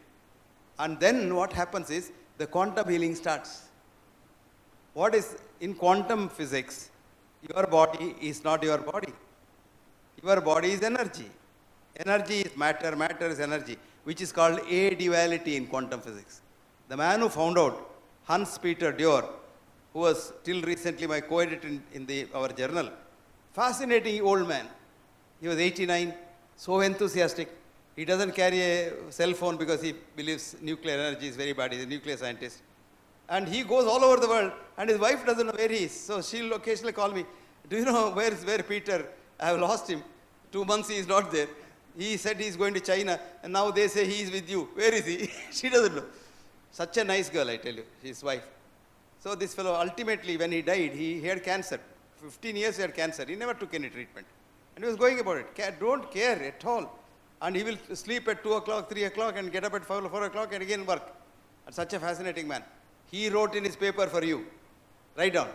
And then what happens is the quantum healing starts. What is in quantum physics? Your body is not your body. Your body is energy. Energy is matter, matter is energy, which is called a-duality in quantum physics. The man who found out, Hans-Peter Dürr, who was till recently my co-editor in our journal, fascinating old man. He was 89, so enthusiastic. He doesn't carry a cell phone because he believes nuclear energy is very bad. He's a nuclear scientist. And he goes all over the world, and his wife doesn't know where he is. So she'll occasionally call me, do you know where Peter? I have lost him. 2 months he is not there. He said he is going to China, and now they say he is with you. Where is he? She doesn't know. Such a nice girl, I tell you, his wife. So this fellow, ultimately, when he died, he had cancer. 15 years he had cancer. He never took any treatment. And he was going about it. Don't care at all. And he will sleep at 2 o'clock, 3 o'clock, and get up at 4 o'clock and again work. And such a fascinating man. He wrote in his paper for you. Write down.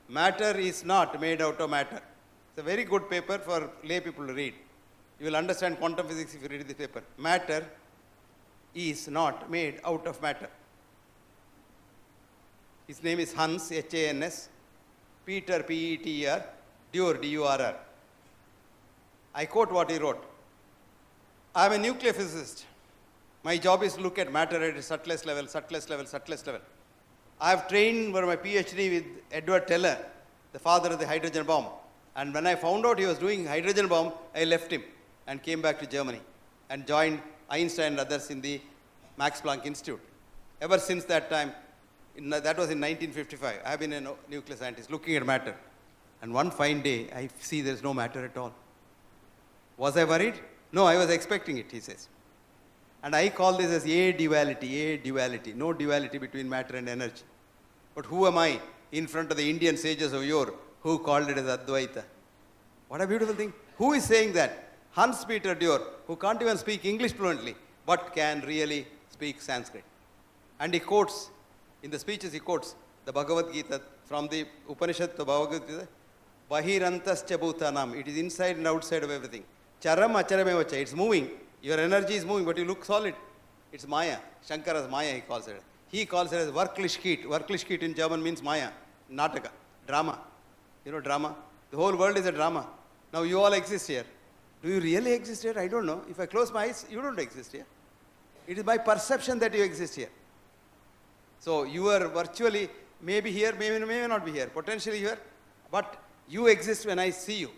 Matter is not made out of matter. It's a very good paper for lay people to read. You will understand quantum physics if you read this paper. Matter is not made out of matter. His name is Hans, H-A-N-S, Peter, P-E-T-E-R, Dürr, D-U-R-R. I quote what he wrote. I am a nuclear physicist. My job is to look at matter at a subtlest level, subtlest level, subtlest level. I have trained for my PhD with Edward Teller, the father of the hydrogen bomb. And when I found out he was doing hydrogen bomb, I left him and came back to Germany and joined Einstein and others in the Max Planck Institute. Ever since that time, that was in 1955, I have been a nuclear scientist looking at matter. And one fine day, I see there is no matter at all. Was I worried? No, I was expecting it, he says. And I call this as a-duality, no duality between matter and energy. But who am I in front of the Indian sages of yore who called it as Advaita? What a beautiful thing. Who is saying that? Hans-Peter Dürr, who can't even speak English fluently, but can really speak Sanskrit. And he quotes, in the speeches he quotes, the Bhagavad Gita, from the Upanishad to Bhagavad Gita, Bahirantascha bhutanam. It is inside and outside of everything. Charam acharamevacha. It's moving. Your energy is moving, but you look solid. It's Maya. Shankara's Maya, he calls it. He calls it as Wirklichkeit. Wirklichkeit in German means Maya. Nataka. Drama. You know drama? The whole world is a drama. Now you all exist here. Do you really exist here? I don't know. If I close my eyes, you don't exist here. It is my perception that you exist here. So you are virtually maybe here, maybe not be here, potentially here, but you exist when I see you.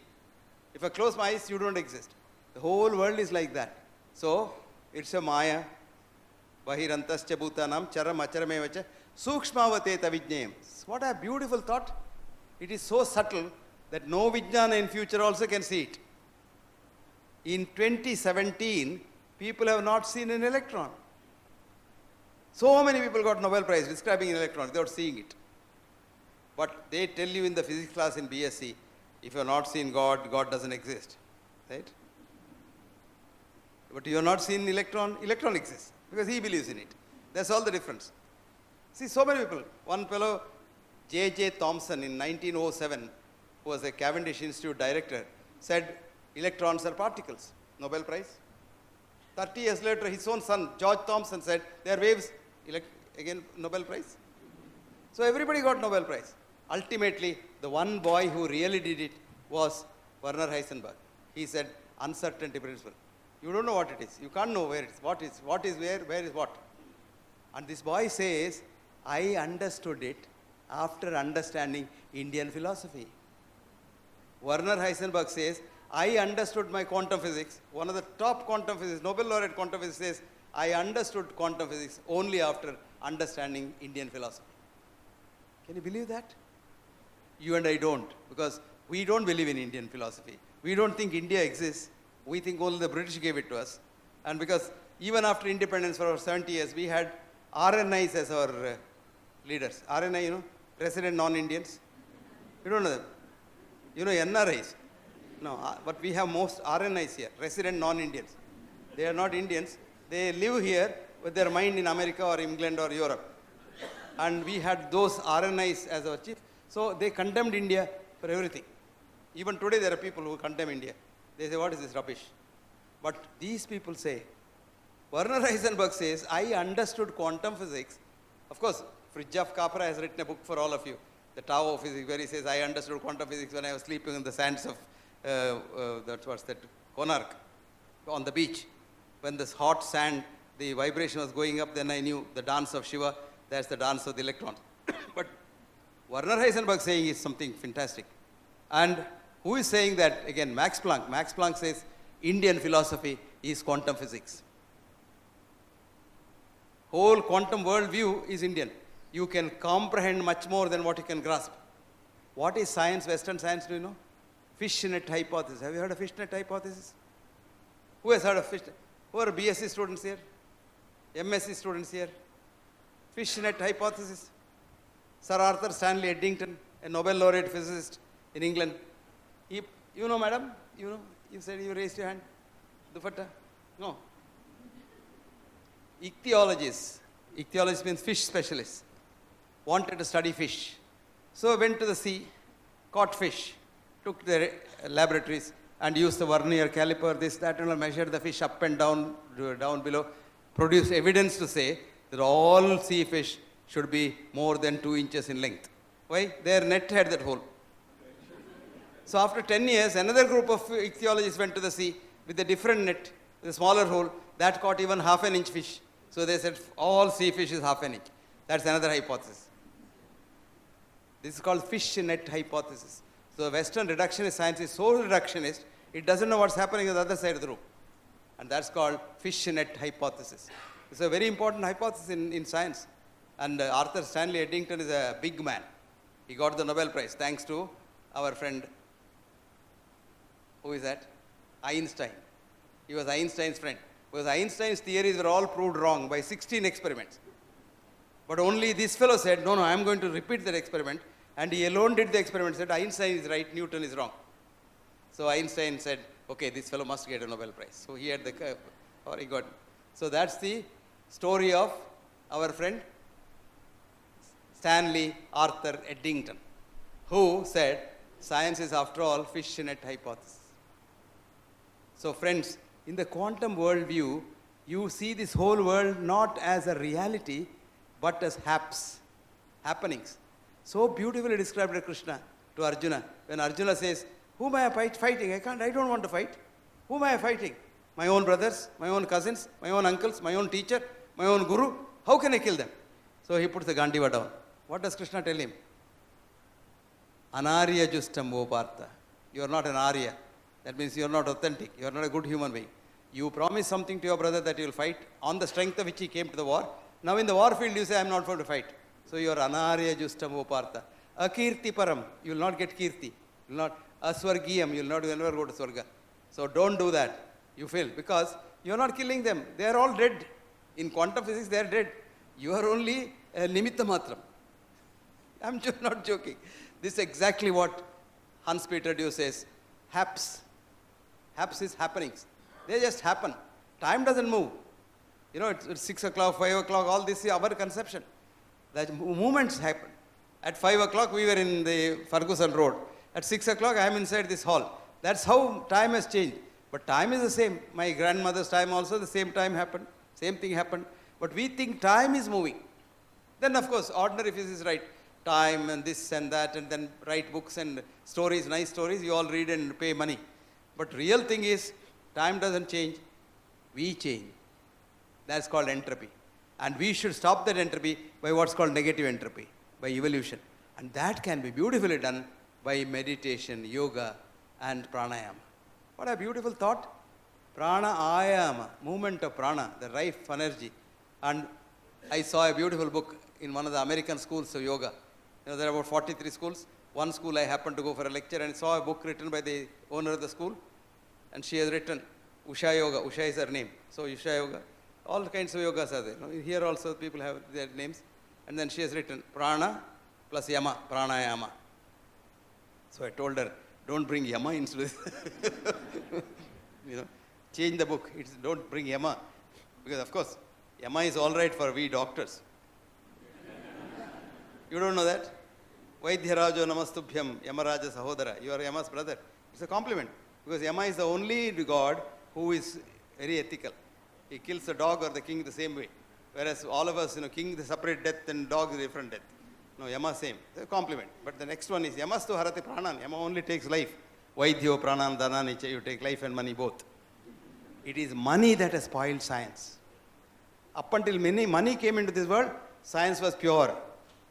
If I close my eyes, you don't exist. The whole world is like that. So it's a Maya. Bahirantascha bhutanam charam acharamevacha sukshmavateta vijnayam. What a beautiful thought. It is so subtle that no vijnana in future also can see it. In 2017, people have not seen an electron. So many people got Nobel Prize describing an electron without seeing it. But they tell you in the physics class in BSc, if you have not seen God, God doesn't exist. Right? But you have not seen electron, electron exists because he believes in it. That's all the difference. See, so many people. One fellow, J.J. Thomson, in 1907, who was a Cavendish Institute director, said electrons are particles. Nobel Prize. 30 years later, his own son, George Thomson, said they are waves. Again, Nobel Prize. So everybody got Nobel Prize. Ultimately, the one boy who really did it was Werner Heisenberg. He said, uncertainty principle. You don't know what it is. You can't know where it is. What is where is what. And this boy says, I understood it after understanding Indian philosophy. Werner Heisenberg says, I understood my quantum physics. One of the top quantum physicists, Nobel laureate quantum physicist says, I understood quantum physics only after understanding Indian philosophy. Can you believe that? You and I don't, because we don't believe in Indian philosophy. We don't think India exists. We think only the British gave it to us. And because even after independence for over 70 years, we had RNIs as our leaders. RNI, you know, resident non-Indians. You don't know them. You know NRIs. No, but we have most RNIs here, resident non-Indians. They are not Indians. They live here with their mind in America or England or Europe. And we had those RNIs as our chief. So they condemned India for everything. Even today there are people who condemn India. They say, what is this rubbish? But these people say, Werner Heisenberg says, I understood quantum physics. Of course, Fritjof Capra has written a book for all of you, The Tao of Physics, where he says, I understood quantum physics when I was sleeping in the sands of, Konark, on the beach. When this hot sand, the vibration was going up, then I knew the dance of Shiva, that's the dance of the electrons. But Werner Heisenberg saying is something fantastic. And who is saying that? Again, Max Planck. Max Planck says Indian philosophy is quantum physics. Whole quantum worldview is Indian. You can comprehend much more than what you can grasp. What is science, Western science, do you know? Fishnet hypothesis. Have you heard of fishnet hypothesis? Who has heard of fishnet? Who are BSc students here? MSc students here? Fishnet hypothesis. Sir Arthur Stanley Eddington, a Nobel laureate physicist in England. You know, madam? You know? You said you raised your hand. Dufatta? No. Ichthyologists means fish specialists, wanted to study fish. So went to the sea, caught fish, took their laboratories and used the vernier caliper, this, that, and measured the fish up and down, down below, produced evidence to say that all sea fish should be more than 2 inches in length. Why? Their net had that hole. So after 10 years, another group of ichthyologists went to the sea with a different net, with a smaller hole, that caught even half an inch fish. So they said all sea fish is half an inch. That's another hypothesis. This is called fish net hypothesis. So Western reductionist science is so reductionist, it doesn't know what's happening on the other side of the room. And that's called fish net hypothesis. It's a very important hypothesis in science. And Arthur Stanley Eddington is a big man. He got the Nobel Prize thanks to our friend, who is that? Einstein. He was Einstein's friend. Because Einstein's theories were all proved wrong by 16 experiments. But only this fellow said, no, I am going to repeat that experiment. And he alone did the experiment, said Einstein is right, Newton is wrong. So Einstein said, okay, this fellow must get a Nobel Prize. So he had the, or he got. So that's the story of our friend Stanley Arthur Eddington, who said, science is after all fish net hypothesis. So friends, in the quantum worldview, you see this whole world not as a reality, but as happenings. So beautifully described by Krishna to Arjuna. When Arjuna says, whom am I fighting? I don't want to fight. Whom am I fighting? My own brothers, my own cousins, my own uncles, my own teacher, my own guru. How can I kill them? So he puts the Gandiva down. What does Krishna tell him? Anarya justam o Partha. You are not an Arya. That means you are not authentic. You are not a good human being. You promise something to your brother that you will fight on the strength of which he came to the war. Now in the war field you say, I am not going to fight. So you are Anarya justam o Partha. Akirti param. You will not get kirti. You will not. Aswargiyam. You will never go to Swarga. So don't do that. You fail. Because you are not killing them. They are all dead. In quantum physics they are dead. You are only nimitta matram. I am not joking. This is exactly what Hans Peter Dew says. Haps. Haps is happenings. They just happen. Time doesn't move. You know, it's 6 o'clock, 5 o'clock, all this is our conception. The movements happen. At 5 o'clock, we were in the Ferguson Road. At 6 o'clock, I am inside this hall. That's how time has changed. But time is the same. My grandmother's time also, the same time happened. Same thing happened. But we think time is moving. Then, of course, ordinary physics is right. Time and this and that, and then write books and stories, nice stories, you all read and pay money. But real thing is, time doesn't change, we change. That's called entropy. And we should stop that entropy by what's called negative entropy, by evolution. And that can be beautifully done by meditation, yoga, and pranayama. What a beautiful thought. Prana ayama, movement of prana, the life energy. And I saw a beautiful book in one of the American schools of yoga. There are about 43 schools. One school I happened to go for a lecture and saw a book written by the owner of the school. And she has written Usha Yoga. Usha is her name. So Usha Yoga. All kinds of yogas are there. Here also people have their names. And then she has written Prana plus Yama, Pranayama. So I told her, don't bring Yama into this. Change the book. Don't bring Yama. Because of course, Yama is all right for we doctors. You don't know that? Vaidhyarajo namastubhyam, Yamaraja sahodara. You are Yama's brother. It's a compliment. Because Yama is the only god who is very ethical. He kills the dog or the king the same way. Whereas all of us, king is separate death and dog is different death. No, Yama same. It's a compliment. But the next one is Yamastu harati pranan. Yama only takes life. Vaidhyo pranan dhananicha. You take life and money both. It is money that has spoiled science. Up until money came into this world, science was pure.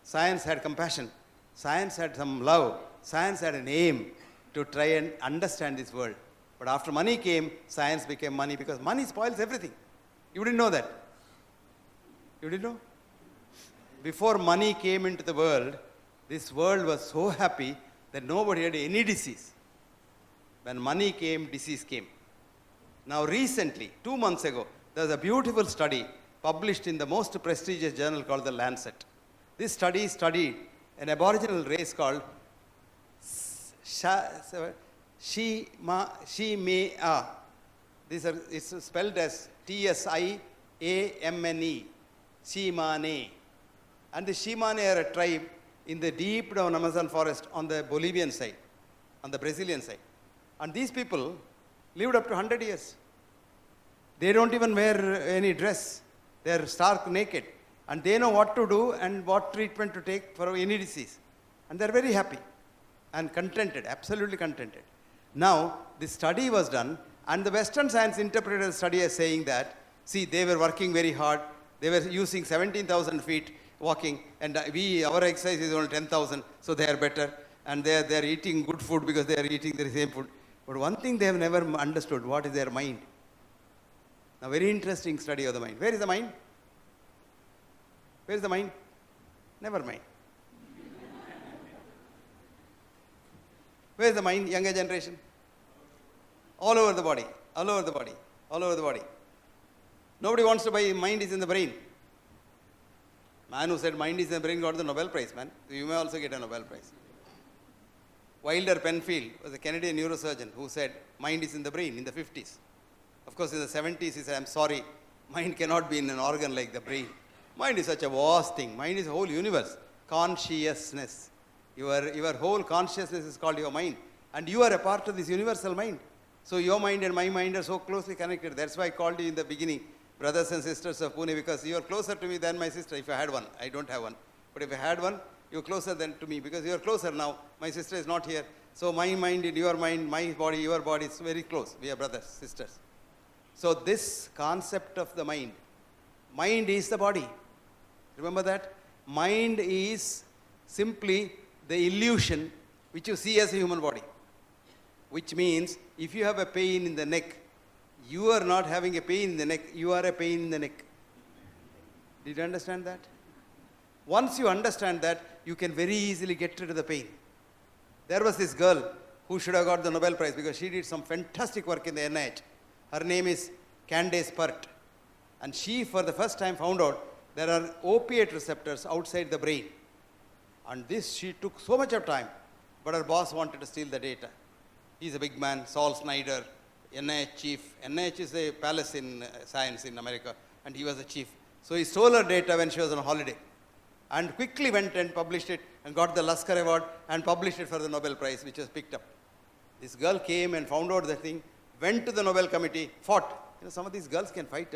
Science had compassion. Science had some love. Science had an aim to try and understand this world. But after money came, science became money because money spoils everything. You didn't know that. You didn't know? Before money came into the world, this world was so happy that nobody had any disease. When money came, disease came. Now recently, 2 months ago, there was a beautiful study published in the most prestigious journal called The Lancet. This study studied an aboriginal race called Tsimane. It's spelled as Tsimane. Tsimane. And the Tsimane are a tribe in the deep down Amazon forest on the Bolivian side, on the Brazilian side. And these people lived up to 100 years. They don't even wear any dress. They are stark naked. And they know what to do and what treatment to take for any disease. And they are very happy and contented, absolutely contented. Now, this study was done, and the Western science interpreted the study as saying that, see, they were working very hard. They were using 17,000 feet walking, and our exercise is only 10,000, so they are better. And they are eating good food because they are eating the same food. But one thing they have never understood, what is their mind? Now, very interesting study of the mind. Where is the mind? Where is the mind? Never mind. Where is the mind, younger generation? All over the body, all over the body, all over the body. Nobody wants to buy mind is in the brain. Man who said mind is in the brain got the Nobel Prize, man. So you may also get a Nobel Prize. Wilder Penfield was a Canadian neurosurgeon who said mind is in the brain in the 50s. Of course, in the 70s, he said, I'm sorry, mind cannot be in an organ like the brain. Mind is such a vast thing. Mind is a whole universe. Consciousness. Your whole consciousness is called your mind. And you are a part of this universal mind. So your mind and my mind are so closely connected. That's why I called you in the beginning, brothers and sisters of Pune, because you are closer to me than my sister if I had one. I don't have one. But if I had one, you're closer than to me because you are closer now. My sister is not here. So my mind and your mind, my body, your body is very close. We are brothers, sisters. So this concept of the mind is the body. Remember that? Mind is simply the illusion which you see as a human body. Which means if you have a pain in the neck, you are not having a pain in the neck, you are a pain in the neck. Did you understand that? Once you understand that, you can very easily get rid of the pain. There was this girl who should have got the Nobel Prize because she did some fantastic work in the NIH. Her name is Candace Pert. And she, for the first time, found out there are opiate receptors outside the brain. And this, she took so much of time, but her boss wanted to steal the data. He's a big man, Saul Snyder, NIH chief. NIH is a palace in science in America, and he was the chief. So he stole her data when she was on holiday, and quickly went and published it, and got the Lasker Award, and published it for the Nobel Prize, which was picked up. This girl came and found out the thing, went to the Nobel Committee, fought. Some of these girls can fight,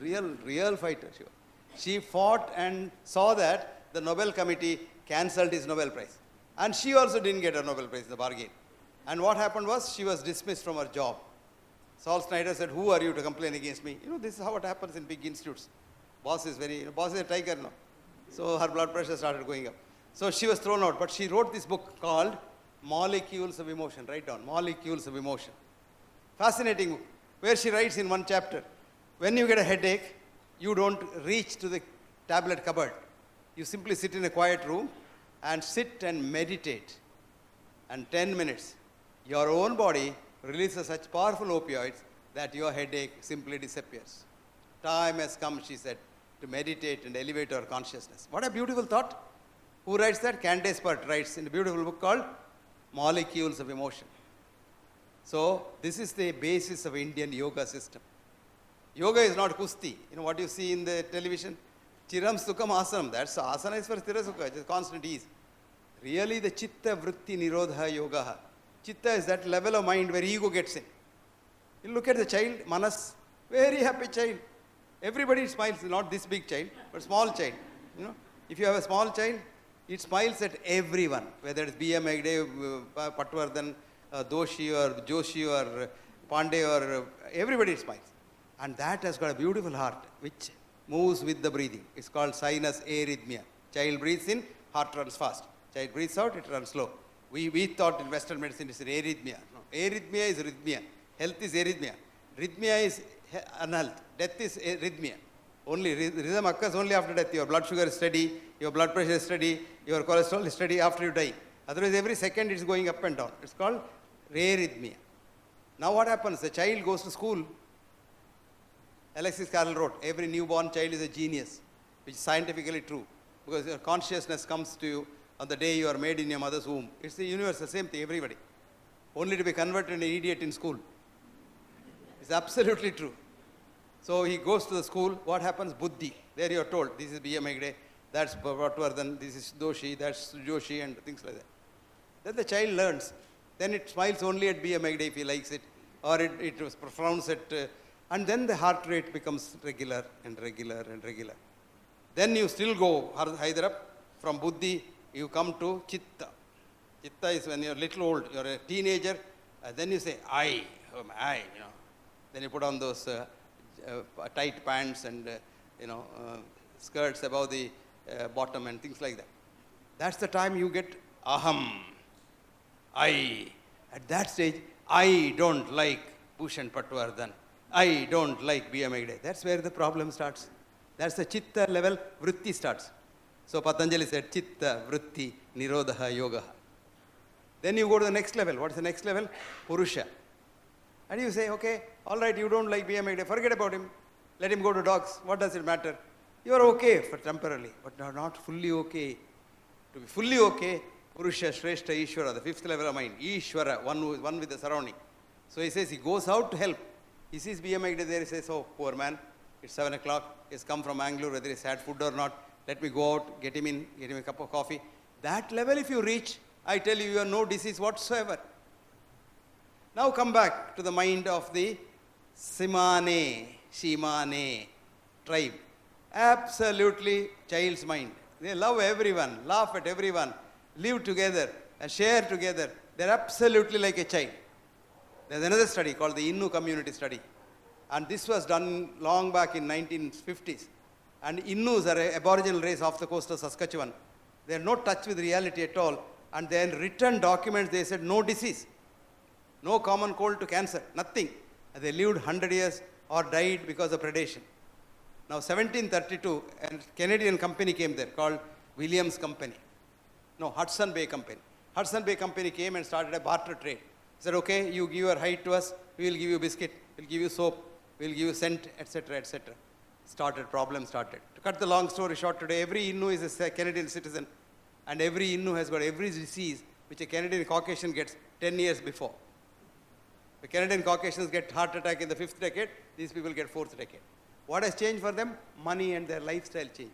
real fighter. She fought and saw that the Nobel Committee cancelled his Nobel Prize. And she also didn't get a Nobel Prize in the bargain. And what happened was she was dismissed from her job. Saul Snyder said, who are you to complain against me? This is how it happens in big institutes. Boss is a tiger now. So her blood pressure started going up. So she was thrown out. But she wrote this book called Molecules of Emotion. Write down, Molecules of Emotion. Fascinating book, where she writes in one chapter, when you get a headache, you don't reach to the tablet cupboard. You simply sit in a quiet room and sit and meditate. And 10 minutes, your own body releases such powerful opioids that your headache simply disappears. Time has come, she said, to meditate and elevate our consciousness. What a beautiful thought. Who writes that? Candace Pert writes in a beautiful book called Molecules of Emotion. So this is the basis of Indian yoga system. Yoga is not kusti. You know what you see in the television? Chiram Sukham Asanam. That's asana is for Stira Sukha, just constant ease. Really the Chitta Vritti Nirodha Yoga. Chitta is that level of mind where ego gets in. You look at the child, Manas, very happy child. Everybody smiles, not this big child, but small child. You know, if you have a small child, it smiles at everyone, whether it's B.M. Hegde, Patwardhan, Doshi or Joshi or Pandey or everybody smiles. And that has got a beautiful heart which moves with the breathing. It's called sinus arrhythmia. Child breathes in, heart runs fast. Child breathes out, it runs slow. We thought in Western medicine it's arrhythmia. No, arrhythmia is rhythmia. Health is arrhythmia. Rhythmia is unhealth. Death is arrhythmia. Only rhythm occurs only after death. Your blood sugar is steady, your blood pressure is steady, your cholesterol is steady after you die. Otherwise, every second it's going up and down. It's called arrhythmia. Now what happens? The child goes to school. Alexis Carrel wrote, every newborn child is a genius, which is scientifically true. Because your consciousness comes to you on the day you are made in your mother's womb. It's the universe, the same thing, everybody. Only to be converted an idiot in school. It's absolutely true. So he goes to the school, what happens? Buddhi. There you are told, this is B.M. Hegde, that's Patwardhan, this is Doshi, that's Joshi, and things like that. Then the child learns. Then it smiles only at B.M. Hegde if he likes it, or it frowns at, and then the heart rate becomes regular and regular and regular. Then you still go higher up, from Buddhi, you come to Chitta. Chitta is when you're little old, you're a teenager, then you say, I, you know. Then you put on those tight pants and, skirts above the bottom and things like that. That's the time you get aham, I. At that stage, I don't like Bhushan Patwardhan. I don't like B.M. Hegde. That's where the problem starts. That's the Chitta level, Vritti starts. So Patanjali said, Chitta, Vritti, Nirodha, Yoga. Then you go to the next level. What's the next level? Purusha. And you say, okay, all right, you don't like B.M. Hegde, forget about him. Let him go to dogs. What does it matter? You are okay for temporarily, but not fully okay. To be fully okay, Purusha, Shrestha, Ishvara, the fifth level of mind. Ishvara, one with the surrounding. So he says he goes out to help. He sees B.M. Hegde there, he says, oh, poor man, it's 7 o'clock, he's come from Bangalore, whether he's had food or not, let me go out, get him in, get him a cup of coffee. That level if you reach, I tell you, you have no disease whatsoever. Now come back to the mind of the Simane, Shimane tribe. Absolutely child's mind. They love everyone, laugh at everyone, live together, and share together. They're absolutely like a child. There's another study called the Innu community study. And this was done long back in 1950s. And Innus are an aboriginal race off the coast of Saskatchewan. They have no touch with reality at all. And then written documents, they said no disease. No common cold to cancer, nothing. And they lived 100 years or died because of predation. Now 1732, a Canadian company came there called Williams Company. No, Hudson Bay Company. Hudson Bay Company came and started a barter trade. Said, okay, you give your hide to us, we will give you biscuit, we'll give you soap, we'll give you scent, etc., etc. Problem started. To cut the long story short, today every Innu is a Canadian citizen, and every Innu has got every disease which a Canadian Caucasian gets 10 years before. The Canadian Caucasians get heart attack in the 5th decade, these people get 4th decade. What has changed for them? Money and their lifestyle change.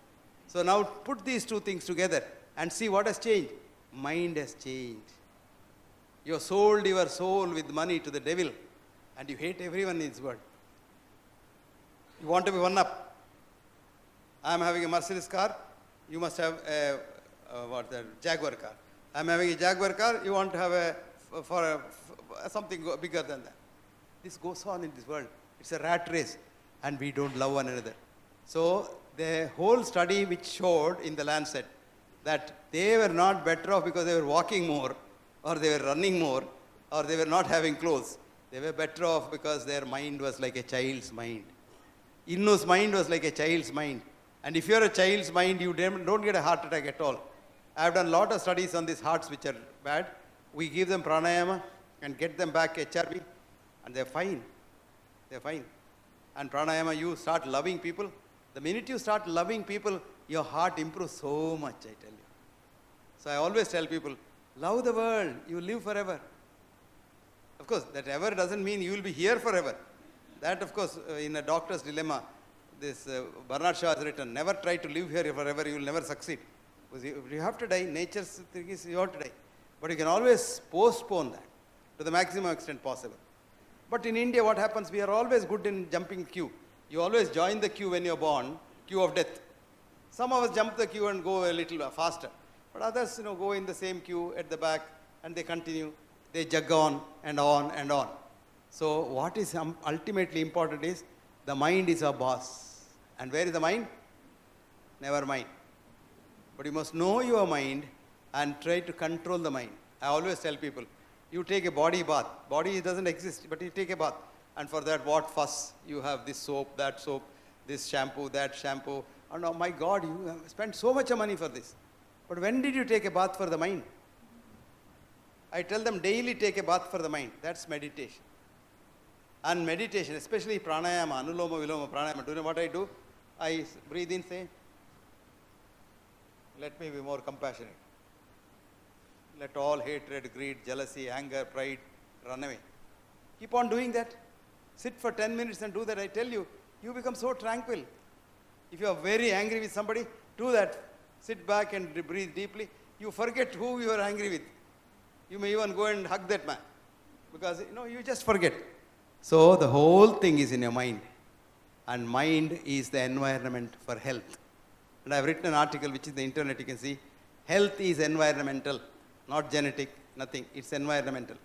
So now put these two things together and see what has changed. Mind has changed. You have sold your soul with money to the devil, and you hate everyone in this world. You want to be one up. I am having a Mercedes car, you must have a Jaguar car. I am having a Jaguar car, you want to have something bigger than that. This goes on in this world. It's a rat race, and we don't love one another. So the whole study which showed in the Lancet that they were not better off because they were walking more, or they were running more, or they were not having clothes. They were better off because their mind was like a child's mind. Innu's mind was like a child's mind. And if you're a child's mind, you don't get a heart attack at all. I have done a lot of studies on these hearts which are bad. We give them pranayama and get them back HRV, and they're fine. They're fine. And pranayama, you start loving people. The minute you start loving people, your heart improves so much, I tell you. So I always tell people, love the world, you will live forever. Of course, that ever doesn't mean you will be here forever. That, of course, in a doctor's dilemma, this Bernard Shaw has written, never try to live here forever, you will never succeed. Because you have to die, nature's thing is you have to die. But you can always postpone that to the maximum extent possible. But in India, what happens, we are always good in jumping queue. You always join the queue when you're born, queue of death. Some of us jump the queue and go a little faster. But others, go in the same queue at the back and they continue. They jug on and on and on. So what is ultimately important is the mind is our boss. And where is the mind? Never mind. But you must know your mind and try to control the mind. I always tell people, you take a body bath. Body doesn't exist, but you take a bath. And for that, what fuss? You have this soap, this shampoo, that shampoo. And oh my God, you have spent so much money for this. But when did you take a bath for the mind? I tell them daily take a bath for the mind. That's meditation. And meditation, especially pranayama, anuloma, viloma, pranayama. Do you know what I do? I breathe in, say, let me be more compassionate. Let all hatred, greed, jealousy, anger, pride run away. Keep on doing that. Sit for 10 minutes and do that. I tell you, you become so tranquil. If you are very angry with somebody, do that. Sit back and breathe deeply. You forget who you are angry with. You may even go and hug that man. Because, you just forget. So the whole thing is in your mind. And mind is the environment for health. And I've written an article which is the internet, you can see. Health is environmental, not genetic, nothing. It's environmental.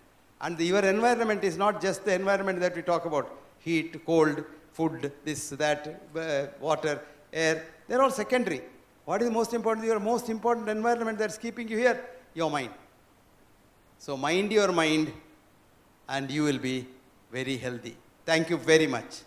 And your environment is not just the environment that we talk about. Heat, cold, food, this, that, water, air. They're all secondary. What is most important? Your most important environment that's keeping you here? Your mind. So mind your mind and you will be very healthy. Thank you very much.